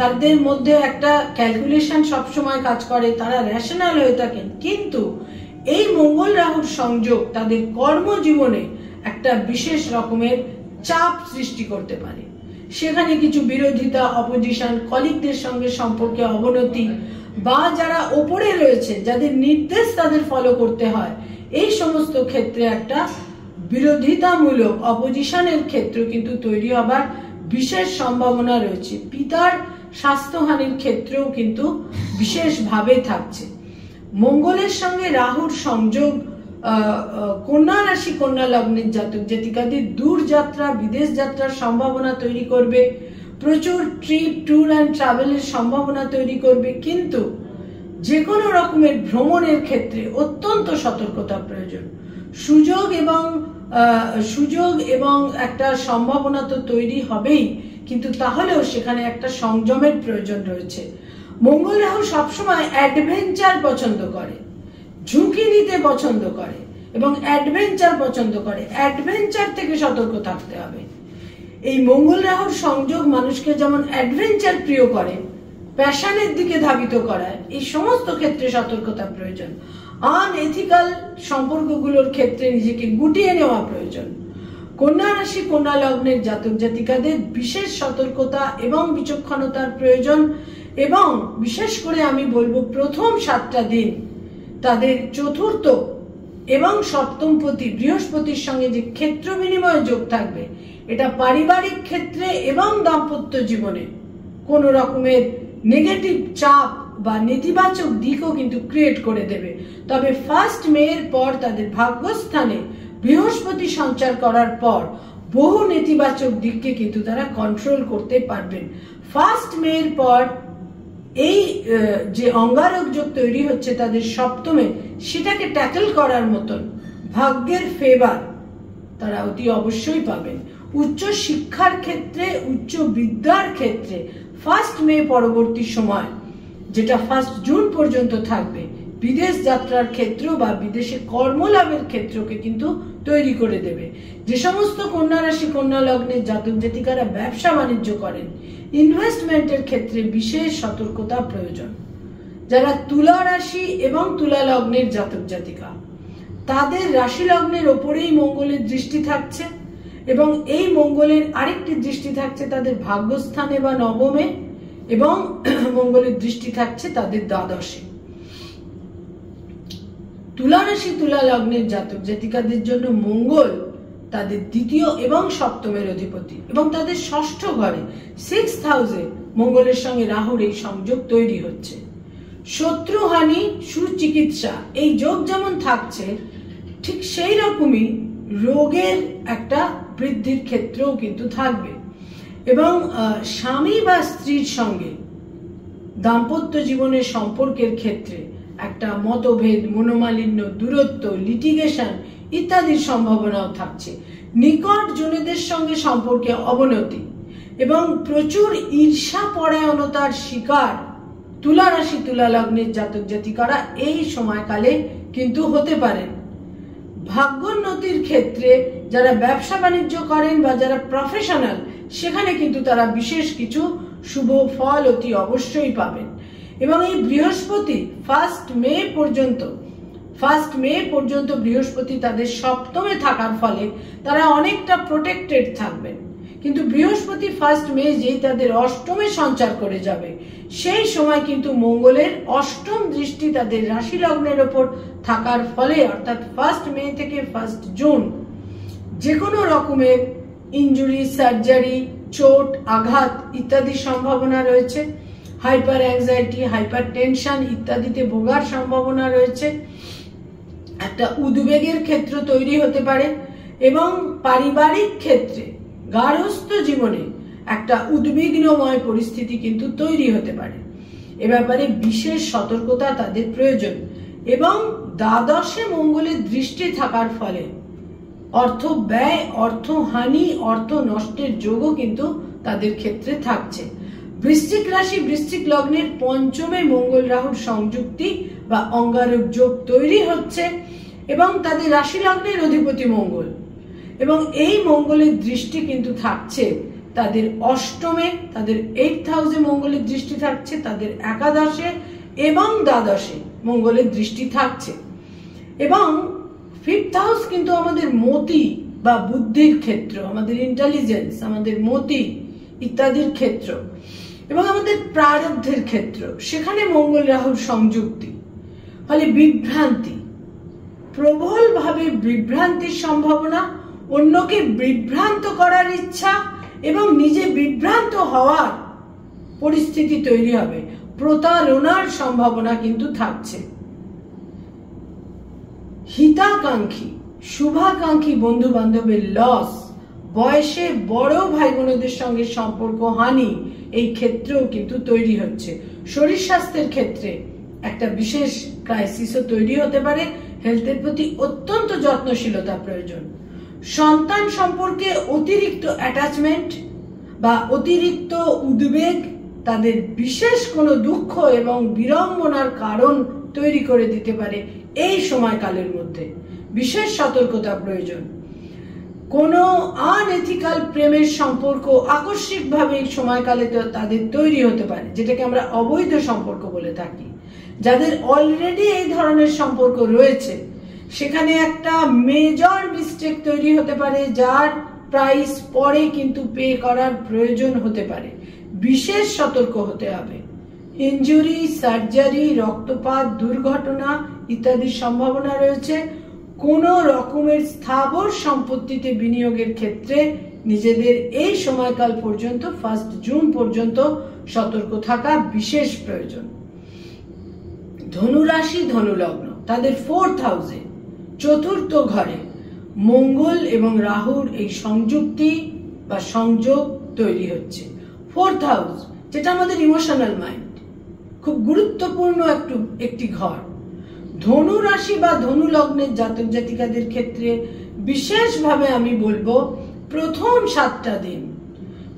তাদের মধ্যে একটা ক্যালকুলেশন সবসময় কাজ করে, তারা রেশনাল হয়ে থাকেন। কিন্তু এই মঙ্গল রাহুর সংযোগ তাদের কর্মজীবনে একটা বিশেষ রকমের চাপ সৃষ্টি করতে পারে। সেখানে কিছু বিরোধিতা, অপোজিশন, কলিগদের সঙ্গে সম্পর্কে অবনতি, বা যারা ওপরে রয়েছে, যাদের নির্দেশ তাদের ফলো করতে হয়, এই সমস্ত ক্ষেত্রে একটা বিরোধিতামূলক অপোজিশনের ক্ষেত্র কিন্তু তৈরি হবার বিশেষ সম্ভাবনা রয়েছে। পিতার স্বাস্থ্যহানির ক্ষেত্রেও কিন্তু বিশেষভাবে থাকছে। মঙ্গলের সঙ্গে রাহুর সংযোগ কন্যা রাশি কন্যা লগ্নের জাতক জাতিকাদের দূর যাত্রা, বিদেশ যাত্রার সম্ভাবনা তৈরি করবে, প্রচুর ট্রিপ, ট্যুর অ্যান্ড ট্রাভেলের সম্ভাবনা তৈরি করবে। কিন্তু যে কোনো রকমের ভ্রমণের ক্ষেত্রে অত্যন্ত সতর্কতা প্রয়োজন। সুযোগ এবং একটা সম্ভাবনা তো তৈরি হবেই, কিন্তু তাহলেও সেখানে একটা সংযমের প্রয়োজন রয়েছে। মঙ্গল রাহু সবসময় অ্যাডভেঞ্চার পছন্দ করে, ঝুঁকি নিতে পছন্দ করে এবং অ্যাডভেঞ্চার পছন্দ করে। অ্যাডভেঞ্চার থেকে সতর্ক থাকতে হবে। এই মঙ্গল রাহুর সংযোগ মানুষকে যেমন অ্যাডভেঞ্চার প্রিয় করে, প্যাশনের দিকে ধাবিত করায়, এই সমস্ত ক্ষেত্রে সতর্কতা প্রয়োজন। আনএথিক্যাল সম্পর্কগুলোর ক্ষেত্রে নিজেকে গুটিয়ে নেওয়া প্রয়োজন। কন্যা রাশি কন্যা লগ্নের জাতক জাতিকাদের বিশেষ সতর্কতা এবং বিচক্ষণতার প্রয়োজন। এবং বিশেষ করে আমি বলবো প্রথম 7টা দিন তাদের চতুর্থ এবং সপ্তমপতি বৃহস্পতির সঙ্গে যে ক্ষেত্র বিনিময় যোগ থাকবে, এটা পারিবারিক ক্ষেত্রে এবং দাম্পত্য জীবনে কোন রকমের নেগেটিভ চাপ বা নেতিবাচক দিকও কিন্তু ক্রিয়েট করে দেবে। তবে 1 মের পর তাদের ভাগ্যস্থানে বৃহস্পতি সঞ্চার করার পর বহু নেতিবাচক দিককে কিন্তু তারা কন্ট্রোল করতে পারবেন। 1 মের পর এই যে অঙ্গারক যোগ তৈরি হচ্ছে তাদের সপ্তমে, সেটাকে ট্যাকল করার মতন ভাগ্যের ফেভার তারা অতি অবশ্যই পাবেন। উচ্চ শিক্ষার ক্ষেত্রে, উচ্চ বিদ্যার ক্ষেত্রে 1 মে পরবর্তী সময়, যেটা 1 জুন পর্যন্ত থাকবে, বিদেশ যাত্রার ক্ষেত্র বা বিদেশে কর্মলাভের ক্ষেত্রকে কিন্তু তৈরি করে দেবে। যে সমস্ত কন্যা রাশি কন্যা লগ্নের জাতক জাতিকারা ব্যবসা বাণিজ্য করেন, ইনভেস্টমেন্টের ক্ষেত্রে বিশেষ সতর্কতা প্রয়োজন। যারা তুলা রাশি এবং তুলা লগ্নের জাতক জাতিকা, তাদের রাশি লগ্নের ওপরেই মঙ্গলের দৃষ্টি থাকছে এবং এই মঙ্গলের আরেকটি দৃষ্টি থাকছে তাদের ভাগ্যস্থানে বা নবমে, এবং মঙ্গলের দৃষ্টি থাকছে তাদের দ্বাদশে। তুলা রাশি তুলা লগ্নের জাতক জাতিকাদের জন্য মঙ্গল তাদের দ্বিতীয় এবং সপ্তমের অধিপতি এবং তাদের ষষ্ঠ ঘরে 6th হাউসে মঙ্গলের সঙ্গে রাহুর এই সংযোগ তৈরি হচ্ছে। শত্রুহানি, সুচিকিৎসা এই যোগ যেমন থাকছে, ঠিক সেই রকমই রোগের একটা বৃদ্ধির ক্ষেত্রেও কিন্তু থাকবে। এবং স্বামী বা স্ত্রীর সঙ্গে দাম্পত্য জীবনের সম্পর্কের ক্ষেত্রে একটা মতভেদ, মনোমালিন্য, দূরত্ব, লিটিগেশন ইত্যাদির সম্ভাবনাও থাকছে। নিকট জনেদের সঙ্গে সম্পর্কে অবনতি এবং প্রচুর ঈর্ষা পরায়ণতার শিকার তুলা রাশি তুলা লগ্নের জাতক জাতিকারা এই সময়কালে কিন্তু হতে পারেন। ভাগ্যোন্নতির ক্ষেত্রে যারা ব্যবসা বাণিজ্য করেন বা যারা প্রফেশনাল, সেখানে কিন্তু তারা বিশেষ কিছু শুভ ফল অতি অবশ্যই পাবেন। এবং এই বৃহস্পতি 1 মে পর্যন্ত বৃহস্পতি তাদের সপ্তমে থাকার ফলে তারা অনেকটা প্রোটেক্টেড থাকবেন। কিন্তু বৃহস্পতি 1 মে যেই তাদের অষ্টমে সঞ্চার করে যাবে, সেই সময় কিন্তু মঙ্গলের অষ্টম দৃষ্টি তাদের রাশি লগ্নের ওপর থাকার ফলে, অর্থাৎ 1 মে থেকে 1 জুন যে কোনো রকমের ইনজুরি, সার্জারি, চোট, আঘাত ইত্যাদির সম্ভাবনা রয়েছে। হাইপার অ্যাংজাইটি, হাইপার টেনশন ইত্যাদিতে ভোগার সম্ভাবনা রয়েছে। একটা উদ্বেগের ক্ষেত্র তৈরি হতে পারে এবং পারিবারিক ক্ষেত্রে, গার্হস্থ্য জীবনে একটা উদ্বিগ্নময় পরিস্থিতি কিন্তু তৈরি হতে পারে। এ ব্যাপারে বিশেষ সতর্কতা তাদের প্রয়োজন। এবং দ্বাদশে মঙ্গলের দৃষ্টি থাকার ফলে অর্থ ব্যয়, অর্থ হানি, অর্থ নষ্টের যোগও কিন্তু তাদের ক্ষেত্রে থাকছে। বৃশ্চিক রাশি বৃশ্চিক লগ্নের পঞ্চমে মঙ্গল রাহুর সংযুক্তি বা অঙ্গারক যোগ তৈরি হচ্ছে এবং তাদের রাশি লগ্নের অধিপতি মঙ্গল, এবং এই মঙ্গলের দৃষ্টি কিন্তু থাকছে তাদের অষ্টমে, তাদের 8th হাউসে মঙ্গলের দৃষ্টি থাকছে, তাদের একাদশে এবং দ্বাদশে মঙ্গলের দৃষ্টি থাকছে। এবং 5th হাউস কিন্তু আমাদের মতি বা বুদ্ধির ক্ষেত্র, আমাদের ইন্টেলিজেন্স, আমাদের মতি ইত্যাদির ক্ষেত্র। এবং আমাদের প্রারব্ধের ক্ষেত্র, সেখানে মঙ্গল রাহুর সংযুক্তি, ফলে বিভ্রান্তি, প্রবলভাবে বিভ্রান্তির সম্ভাবনা, অন্যকে বিভ্রান্ত করার ইচ্ছা এবং নিজে বিভ্রান্ত হওয়ার পরিস্থিতি তৈরি হবে, প্রতারণার সম্ভাবনা কিন্তু থাকছে। হিতাকাঙ্ক্ষী, শুভাকাঙ্ক্ষী বন্ধু বান্ধবের লস, বয়সে বড় ভাই বোনদের সঙ্গে সম্পর্ক হানি, এই ক্ষেত্রেও কিন্তু তৈরি হচ্ছে। শরীর স্বাস্থ্যের ক্ষেত্রে একটা বিশেষ ক্রাইসিসও তৈরি হতে পারে, হেলথের প্রতি অত্যন্ত যত্নশীলতা প্রয়োজন। সন্তান সম্পর্কে অতিরিক্ত অ্যাটাচমেন্ট বা অতিরিক্ত উদ্বেগ তাদের বিশেষ কোনো দুঃখ এবং বিড়ম্বনার কারণ তৈরি করে দিতে পারে। এই সময়কালের মধ্যে বিশেষ সতর্কতা প্রয়োজন। কোনো আনএথিক্যাল প্রেমের সম্পর্ক আকস্মিকভাবে এই সময়কালে তাদের তৈরি হতে পারে, যেটাকে আমরা অবৈধ সম্পর্ক বলে থাকি। যাদের অলরেডি এই ধরনের সম্পর্ক রয়েছে, সেখানে একটা মেজর মিস্টেক তৈরি হতে পারে, যার প্রাইস পরে কিন্তু পে করার প্রয়োজন হতে পারে। বিশেষ সতর্ক হতে হবে। ইনজুরি, সার্জারি, রক্তপাত, দুর্ঘটনা ইত্যাদির সম্ভাবনা রয়েছে। কোনো রকমের স্থাবর সম্পত্তিতে বিনিয়োগের ক্ষেত্রে নিজেদের এই সময়কাল পর্যন্ত 1 জুন পর্যন্ত সতর্ক থাকা বিশেষ প্রয়োজন। ধনুরাশি, ধনুলগ্ন, তাদের 4th হাউসে, চতুর্থ ঘরে মঙ্গল এবং রাহুর এই সংযুক্তি বা সংযোগ তৈরি হচ্ছে। 4th হাউস, যেটা আমাদের ইমোশনাল মাইন্ড, খুব গুরুত্বপূর্ণ একটি ঘর। ধনু রাশি বা ধনু লগ্নের জাতক জাতিকাদের ক্ষেত্রে বিশেষভাবে আমি বলবো, প্রথম 7টা দিন,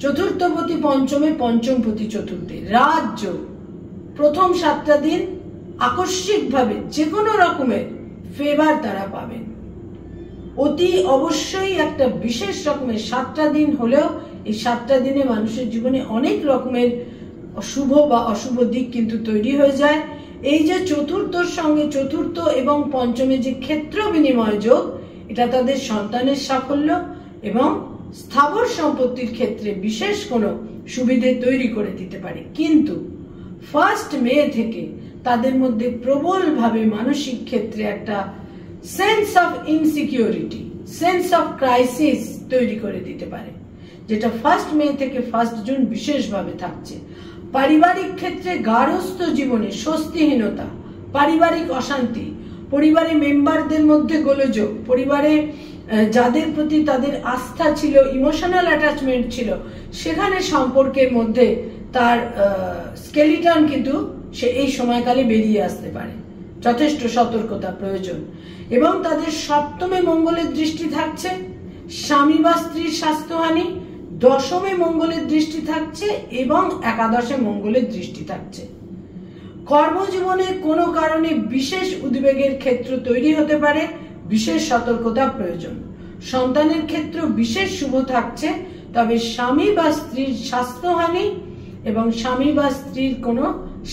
চতুর্থপতি পঞ্চমে, পঞ্চমপতি চতুর্থে, রাজ্য, প্রথম 7টা দিন আকস্মিকভাবে যে কোনো রকমের ফেভার তারা পাবেন। অতি অবশ্যই একটা বিশেষ রকমের 7টা দিন হলেও এই 7টা দিনে মানুষের জীবনে অনেক রকমের শুভ বা অশুভ দিক কিন্তু তৈরি হয়ে যায়। এই যে চতুর্থর সঙ্গে চতুর্থ এবং পঞ্চমে যে ক্ষেত্র বিনিময় যোগ, এটা তাদের সন্তানের সাফল্য এবং স্থাবর সম্পত্তির ক্ষেত্রে বিশেষ কোনো সুবিধে তৈরি করে দিতে পারে। কিন্তু 1 মে থেকে তাদের মধ্যে প্রবলভাবে মানসিক ক্ষেত্রে একটা sense of insecurity, sense of crisis তৈরি করে দিতে পারে, যেটা 1 মে থেকে 1 জুন বিশেষভাবে থাকছে। পারিবারিক ক্ষেত্রে গার্হস্থ্য জীবনে স্বস্তিহীনতা, পারিবারিক অশান্তি, পরিবারের মেম্বারদের মধ্যে গোলযোগ, পরিবারে যাদের প্রতি তাদের আস্থা ছিল, ইমোশনাল অ্যাটাচমেন্ট ছিল, সেখানে সম্পর্কের মধ্যে তার স্কেলিটন কিন্তু সে এই সময়কালে বেরিয়ে আসতে পারে। যথেষ্ট সতর্কতা প্রয়োজন। এবং তাদের 7মে মঙ্গলের দৃষ্টি থাকছে, স্বামী বা স্ত্রীর স্বাস্থ্যহানি, 10মে মঙ্গলের দৃষ্টি থাকছে এবং 11দশে মঙ্গলের দৃষ্টি থাকছে। কর্মজীবনে কোনো কারণে বিশেষ উদ্বেগের ক্ষেত্র তৈরি হতে পারে, বিশেষ সতর্কতা প্রয়োজন। সন্তানের ক্ষেত্র বিশেষ শুভ থাকছে, তবে স্বামী বা স্ত্রীর স্বাস্থ্যহানি এবং স্বামী বা স্ত্রীর কোনো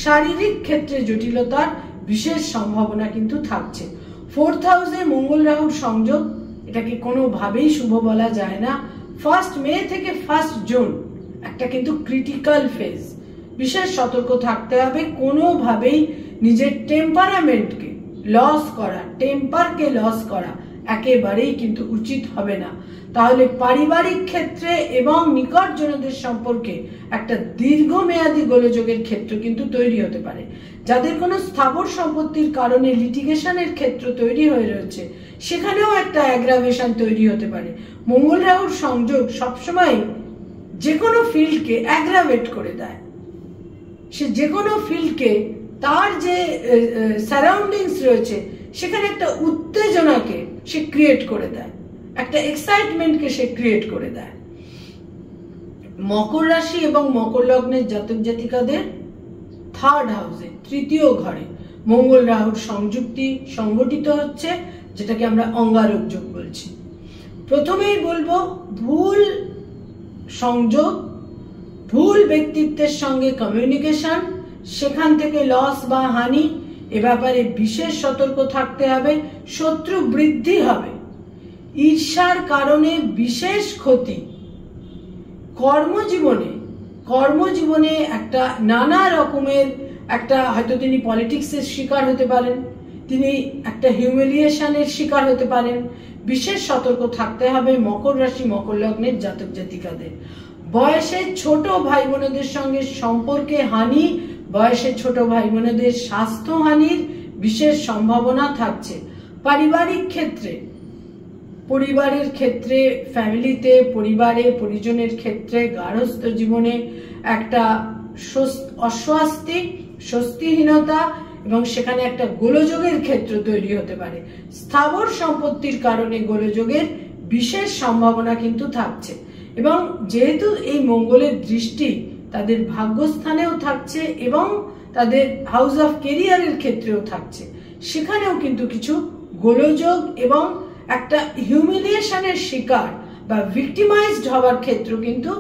শারীরিক ক্ষেত্রে জটিলতার বিশেষ সম্ভাবনা কিন্তু থাকছে। 4th হাউসে মঙ্গল রাহুর সংযোগ, এটাকে কোনোভাবেই শুভ বলা যায় না। 1 মে থেকে 1 জুন একটা কিন্তু ক্রিটিক্যাল ফেজ, বিশেষ সতর্ক থাকতে হবে। কোনোভাবেই নিজের টেম্পারামেন্টকে লস করা, টেম্পারকে লস করা একেবারেই কিন্তু উচিত হবে না। তাহলে পারিবারিক ক্ষেত্রে এবং নিকটজনদের সম্পর্কে একটা দীর্ঘমেয়াদী গোলযোগের ক্ষেত্র কিন্তু তৈরি হতে পারে। যাদের কোনো স্থাবর সম্পত্তির কারণে লিটিগেশনের ক্ষেত্র তৈরি হয়ে রয়েছে, সেখানেও একটা অ্যাগ্রাভেশন তৈরি হতে পারে। মঙ্গল রাহুর সংযোগ সবসময় যে কোনো ফিল্ডকে অ্যাগ্রাভেট করে দেয়। সে যে কোনো ফিল্ডকে, তার যে সারাউন্ডিংস রয়েছে সেখানে একটা উত্তেজনাকে সে ক্রিয়েট করে দেয়, একটা এক্সাইটমেন্টকে সে ক্রিয়েট করে দেয়। মকর রাশি এবং মকর লগ্নের জাতক জাতিকাদের 3rd হাউসে, 3য় ঘরে মঙ্গল রাহুর সংযুক্তি সংগঠিত হচ্ছে, যেটাকে আমরা অঙ্গারক যোগ বলছি। প্রথমেই বলবো, ভুল সংযোগ, ভুল ব্যক্তিত্বের সঙ্গে কমিউনিকেশন, সেখান থেকে লস বা হানি, এ ব্যাপারে বিশেষ সতর্ক থাকতে হবে। শত্রু বৃদ্ধি হবে, ঈর্ষার কারণে বিশেষ ক্ষতি, কর্মজীবনে কর্মজীবনে একটা নানা রকমের একটা, হয়তো তিনি পলিটিক্সের শিকার হতে পারেন, তিনি একটা হিউমিলিয়েশনের শিকার হতে পারেন। বিশেষ সতর্ক থাকতে হবে মকর রাশি মকর লগ্নের জাতক জাতিকাদের। বয়সে ছোট ভাই বোনদের সঙ্গে সম্পর্কে হানি, বয়সে ছোট ভাই বোনদের স্বাস্থ্য হানির বিশেষ সম্ভাবনা থাকছে। পারিবারিক ক্ষেত্রে, পরিবারের ক্ষেত্রে, ফ্যামিলিতে, পরিবারে পরিজনের ক্ষেত্রে, গার্হস্থ্য জীবনে একটা অস্বস্তি, স্বস্তিহীনতা এবং সেখানে একটা গোলযোগের ক্ষেত্র তৈরি হতে পারে। স্থাবর সম্পত্তির কারণে গোলযোগের বিশেষ সম্ভাবনা কিন্তু থাকছে। এবং যেহেতু এই মঙ্গলের দৃষ্টি তাদের ভাগ্যস্থানেও থাকছে এবং তাদের হাউস অফ কেরিয়ারের ক্ষেত্রেও থাকছে, সেখানেও কিন্তু কিছু গোলযোগ এবং একটা হিউমিলিয়েশনের শিকার বা ভিক্টিমাইজড হওয়ার ক্ষেত্র কিন্তু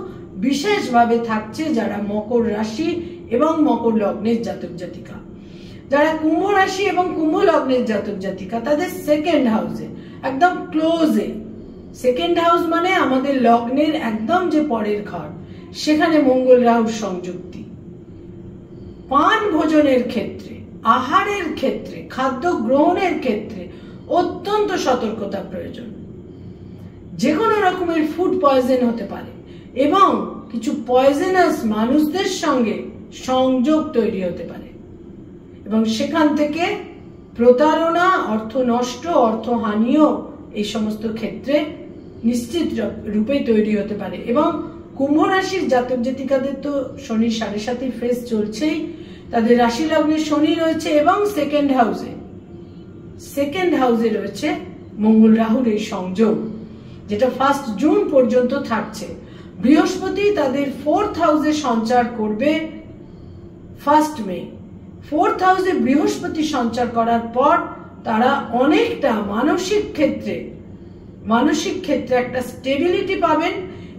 বিশেষভাবে থাকছে যারা মকর রাশি এবং মকর লগ্নের জাতক জাতিকা। যারা কুম্ভ রাশি এবং কুম্ভ লগ্নের জাতক জাতিকা, তাদের সেকেন্ড হাউসে একদম ক্লোজে, সেকেন্ড হাউস মানে আমাদের লগ্নের একদম যে পরের ঘর, সেখানে মঙ্গল রাহুর সংযুক্তি। পান ভোজনের ক্ষেত্রে, আহারের ক্ষেত্রে, খাদ্য গ্রহণের ক্ষেত্রে অত্যন্ত সতর্কতা প্রয়োজন। যে কোনো রকমের ফুড পয়জন হতে পারে এবং কিছু পয়জনাস মানুষদের সঙ্গে সংযোগ তৈরি হতে পারে এবং সেখান থেকে প্রতারণা, অর্থ নষ্ট, অর্থহানিও এই সমস্ত ক্ষেত্রে নিশ্চিত রূপে তৈরি হতে পারে। এবং কুম্ভ রাশির জাতক জাতিকাদের তো শনি 7.5 ফেজ চলছেই, তাদের রাশি লগ্নে শনি রয়েছে এবং সেকেন্ড হাউসে রয়েছে মঙ্গল রাহুর এই সংযোগ, যেটা 1 জুন পর্যন্ত থাকছে। বৃহস্পতি তাদের 4th হাউসে সঞ্চার করবে 1 মে। 4th হাউসে বৃহস্পতি সঞ্চার করার পর তারা অনেকটা মানসিক ক্ষেত্রে একটা স্টেবিলিটি পাবেন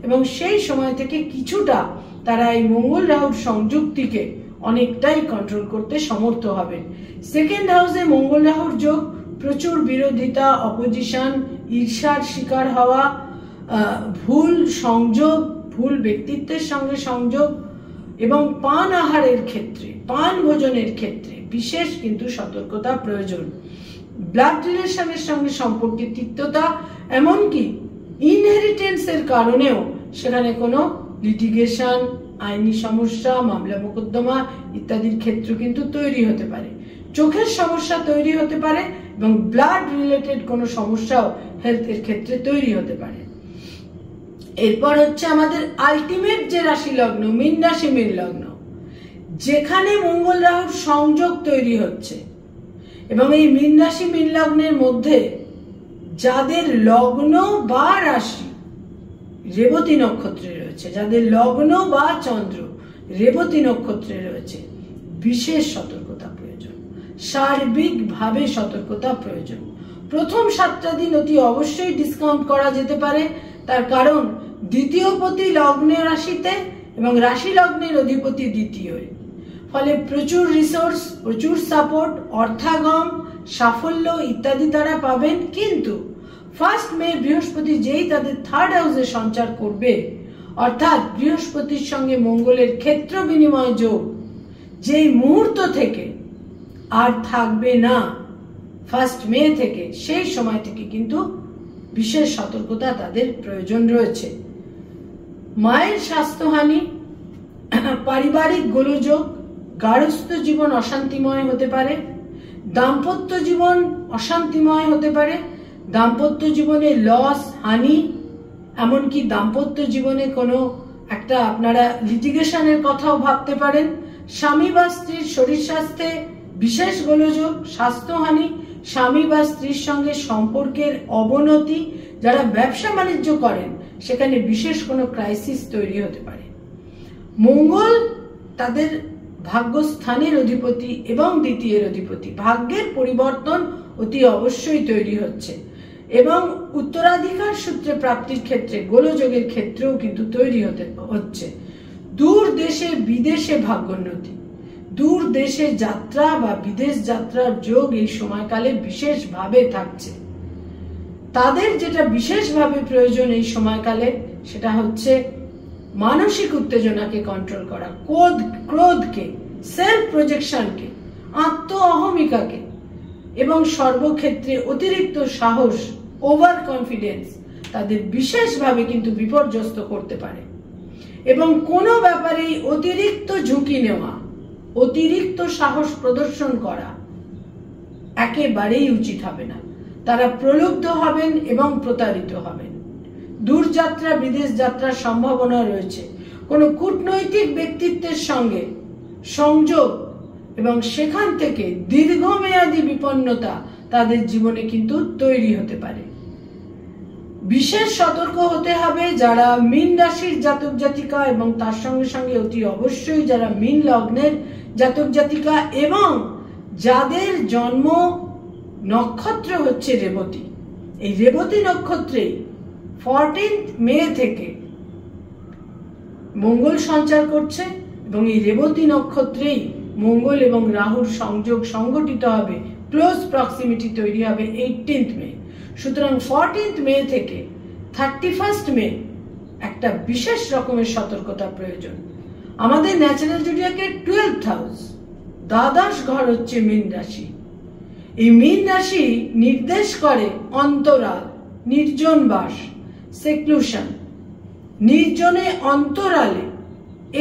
এবং সেই সময় থেকে কিছুটা তারা এই মঙ্গল রাহুর সংযুক্তিকে অনেকটাই কন্ট্রোল করতে সমর্থ হবেন। সেকেন্ড হাউসে মঙ্গল রাহুর যোগ প্রচুর বিরোধিতা, অপোজিশন, ঈর্ষার শিকার হওয়া, ভুল সংযোগ, ভুল ব্যক্তিত্বের সঙ্গে সংযোগ এবং পান আহারের ক্ষেত্রে, পান ভোজনের ক্ষেত্রে বিশেষ কিন্তু সতর্কতা প্রয়োজন। ব্লাড রিলেশনের সঙ্গে সম্পর্কের তিক্ততা, এমনকি ইনহেরিটেন্সের কারণেও সেখানে কোনো লিটিগেশন, আইনি সমস্যা, মামলা মোকদ্দমা ইত্যাদির ক্ষেত্র কিন্তু তৈরি হতে পারে। চোখের সমস্যা তৈরি হতে পারে এবং ব্লাড রিলেটেড কোনো সমস্যাও হেলথের ক্ষেত্রে তৈরি হতে পারে। এরপর হচ্ছে আমাদের আলটিমেট যে রাশি লগ্ন, মীন রাশি মীন লগ্ন, যেখানে মঙ্গল রাহুর সংযোগ তৈরি হচ্ছে এবং এই মীন রাশি মীন লগ্নের মধ্যে যাদের লগ্ন বা রাশি রেবতী নক্ষত্রে রয়েছে, যাদের লগ্ন বা চন্দ্র রেবতী নক্ষত্রে রয়েছে, বিশেষ সতর্কতা প্রয়োজন, সার্বিকভাবে সতর্কতা প্রয়োজন। প্রথম 7টা দিন অতি অবশ্যই ডিসকাউন্ট করা যেতে পারে, তার কারণ দ্বিতীয় পতি লগ্ন রাশিতে এবং রাশি লগ্নের অধিপতি দ্বিতীয়, ফলে প্রচুর রিসোর্স, প্রচুর সাপোর্ট, অর্থাগম, সাফল্য ইত্যাদি তারা পাবেন। কিন্তু 1 মে বৃহস্পতি যেই তাদের 3rd হাউসে সঞ্চার করবে, অর্থাৎ বৃহস্পতির সঙ্গে মঙ্গলের ক্ষেত্র বিনিময় যোগ যেই মুহূর্ত থেকে আর থাকবে না, 1 মে থেকে, সেই সময় থেকে কিন্তু বিশেষ সতর্কতা তাদের প্রয়োজন রয়েছে। মায়ের স্বাস্থ্যহানি, পারিবারিক গোলযোগ, গার্হস্থ্য জীবন অশান্তিময় হতে পারে, দাম্পত্য জীবন অশান্তিময় হতে পারে, দাম্পত্য জীবনে লস, হানি, এমনকি দাম্পত্য জীবনে কোনো একটা আপনারা লিটিগেশনের কথাও ভাবতে পারেন। স্বামী বা স্ত্রীর শরীর স্বাস্থ্যে বিশেষ গোলযোগ, স্বাস্থ্যহানি, স্বামী বা স্ত্রীর সঙ্গে সম্পর্কের অবনতি, যারা ব্যবসা বাণিজ্য করেন সেখানে বিশেষ কোনো ক্রাইসিস তৈরি হতে পারে। মঙ্গল তাদের ভাগ্যস্থানের অধিপতি এবং দ্বিতীয়ের অধিপতি, ভাগ্যের পরিবর্তন অতি অবশ্যই তৈরি হচ্ছে এবং উত্তরাধিকার সূত্রে প্রাপ্তির ক্ষেত্রে গোলযোগের ক্ষেত্রেও কিন্তু তৈরি হচ্ছে। দূর দেশে বিদেশে ভাগ্যোন্নতি, দূর দেশে যাত্রা বা বিদেশ যাত্রার যোগ এই সময়কালে বিশেষভাবে থাকছে। তাদের যেটা বিশেষভাবে প্রয়োজন এই সময়কালে সেটা হচ্ছে মানসিক উত্তেজনাকে কন্ট্রোল করা, ক্রোধকে, সেলফ প্রজেকশনকে, আত্ম অহমিকাকে, এবং সর্বক্ষেত্রে অতিরিক্ত সাহস, ওভার কনফিডেন্স তাদের বিশেষভাবে কিন্তু বিপর্যস্ত করতে পারে। এবং কোনো ব্যাপারেই অতিরিক্ত ঝুঁকি নেওয়া, অতিরিক্ত সাহস প্রদর্শন করা একেবারেই উচিত হবে না। তারা প্রলুব্ধ হবেন এবং প্রতারিত হবেন। দূরযাত্রা, বিদেশ যাত্রার সম্ভাবনা রয়েছে। কোনো কূটনৈতিক ব্যক্তিত্বের সঙ্গে সংযোগ এবং সেখান থেকে দীর্ঘমেয়াদী বিপন্নতা তাদের জীবনে কিন্তু তৈরি হতে পারে। বিশেষ সতর্ক হতে হবে যারা মীন রাশির জাতক জাতিকা এবং তার সঙ্গে সঙ্গে অতি অবশ্যই যারা মীন লগ্নের জাতক জাতিকা এবং যাদের জন্ম নক্ষত্র হচ্ছে রেবতী। এই রেবতী নক্ষত্রে 14 মে থেকে মঙ্গল সঞ্চার করছে এবং এই রেবতী নক্ষত্রেই মঙ্গল এবং রাহুর সংযোগ সংগঠিত হবে, ক্লোজ প্রক্সিমিটি তৈরি হবে 18 মে। সুতরাং 14 মে থেকে 31 মে একটা বিশেষ রকমের সতর্কতা প্রয়োজন। আমাদের ন্যাচারাল জোডিয়াকের 12th হাউস, দ্বাদশ ঘর হচ্ছে মীন রাশি। এই মীন রাশি নির্দেশ করে অন্তরাল, নির্জন বাস, সেক্লুশন। নির্জনে, অন্তরালে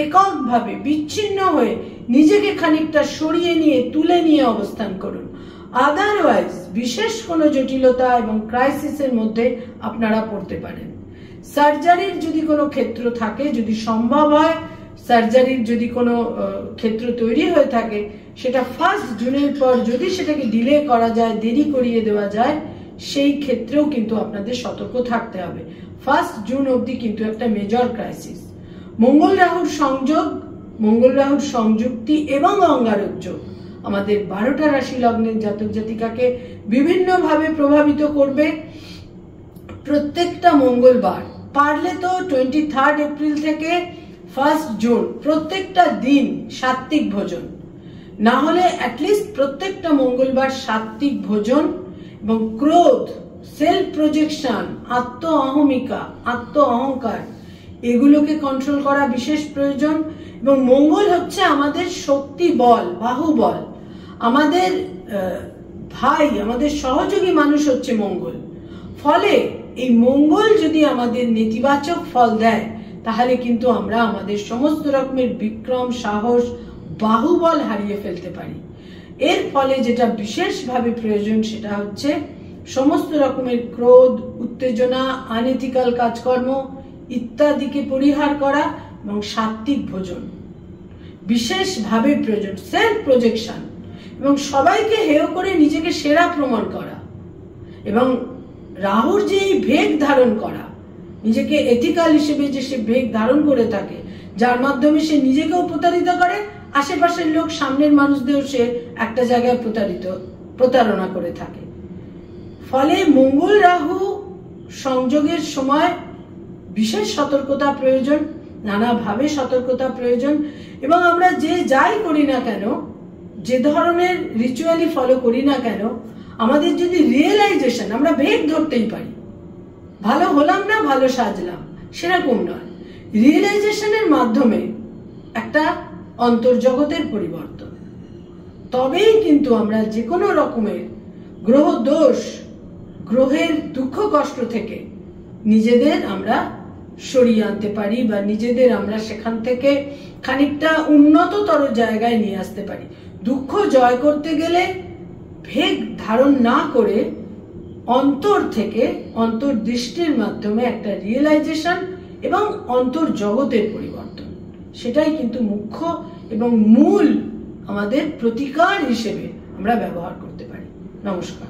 এককভাবে বিচ্ছিন্ন হয়ে নিজেকে খানিকটা সরিয়ে নিয়ে তুলে নিয়ে অবস্থান করুন। আদারওয়াইজ বিশেষ কোনো জটিলতা এবং ক্রাইসিসের মধ্যে আপনারা পড়তে পারেন। সার্জারির যদি কোনো ক্ষেত্র থাকে, যদি সম্ভব হয়, সার্জারির যদি কোনো ক্ষেত্র তৈরি হয়ে থাকে, সেটা 1 জুনের পর যদি সেটাকে ডিলে করা যায়, দেরি করিয়ে দেওয়া যায়, সেই ক্ষেত্রেও কিন্তু আপনাদের সতর্ক থাকতে হবে। 1 জুন অবধি কিন্তু একটা মেজর ক্রাইসিস। মঙ্গল রাহুর সংযোগ, মঙ্গল রাহুর সংযুক্তি এবং অঙ্গারক যোগ আমাদের 12টা রাশি লগ্নের জাতক জাতিকাকে বিভিন্নভাবে প্রভাবিত করবে। প্রত্যেকটা মঙ্গলবার, পারলে তো 23 এপ্রিল থেকে 1 জুন প্রত্যেকটা দিন সাত্ত্বিক ভোজন, না হলে অ্যাটলিস্ট প্রত্যেকটা মঙ্গলবার সাত্ত্বিক ভোজন এবং ক্রোধ, সেলফ প্রজেকশন, আত্ম অহমিকা, আত্ম অহংকার, এগুলোকে কন্ট্রোল করা বিশেষ প্রয়োজন। এবং মঙ্গল হচ্ছে আমাদের শক্তি বল, বাহুবল, আমাদের ভাই, আমাদের সহযোগী মানুষ হচ্ছে মঙ্গল। ফলে এই মঙ্গল যদি আমাদের নেতিবাচক ফল দেয়, তাহলে কিন্তু আমরা আমাদের সমস্ত রকমের বিক্রম, সাহস, বাহুবল হারিয়ে ফেলতে পারি। এর ফলে যেটা বিশেষভাবে প্রয়োজন সেটা হচ্ছে সমস্ত রকমের ক্রোধ, উত্তেজনা, আনএথিক্যাল কাজকর্ম ইত্যাদিকে পরিহার করা এবং সাত্ত্বিক ভোজন বিশেষভাবে প্রয়োজন। সেলফ প্রজেকশন এবং সবাইকে হেয় করে নিজেকে সেরা প্রমাণ করা এবং রাহুর যে এই ভেগ ধারণ করা, নিজেকে এথিক্যাল হিসেবে যে সে ভেগ ধারণ করে থাকে, যার মাধ্যমে সে নিজেকেও প্রতারিত করে, আশেপাশের লোক, সামনের মানুষদেরও সে একটা জায়গায় প্রতারণা করে থাকে। ফলে মঙ্গল রাহু সংযোগের সময় বিশেষ সতর্কতা প্রয়োজন, নানাভাবে সতর্কতা প্রয়োজন। এবং আমরা যে যাই করি না কেন, যে ধরনের রিচুয়ালি ফলো করি না কেন, আমাদের যদি রিয়েলাইজেশন, আমরা ভেগ ধরতেই পারি, ভালো হলাম না, ভালো সাজলাম, সেরকম নয়। রিয়েলাইজেশনের মাধ্যমে একটা অন্তর্জগতের পরিবর্তন, তবেই কিন্তু আমরা যে কোনো রকমের গ্রহ দোষ, গ্রহের দুঃখ কষ্ট থেকে নিজেদের আমরা সরিয়ে আনতে পারি বা নিজেদের আমরা সেখান থেকে খানিকটা উন্নততর জায়গায় নিয়ে আসতে পারি। দুঃখ জয় করতে গেলে ভেগ ধারণ না করে অন্তর থেকে, অন্তর্দৃষ্টির মাধ্যমে একটা রিয়েলাইজেশন এবং অন্তর্জগতের পরিবর্তন, সেটাই কিন্তু মুখ্য এবং মূল আমাদের প্রতিকার হিসেবে আমরা ব্যবহার করতে পারি। নমস্কার।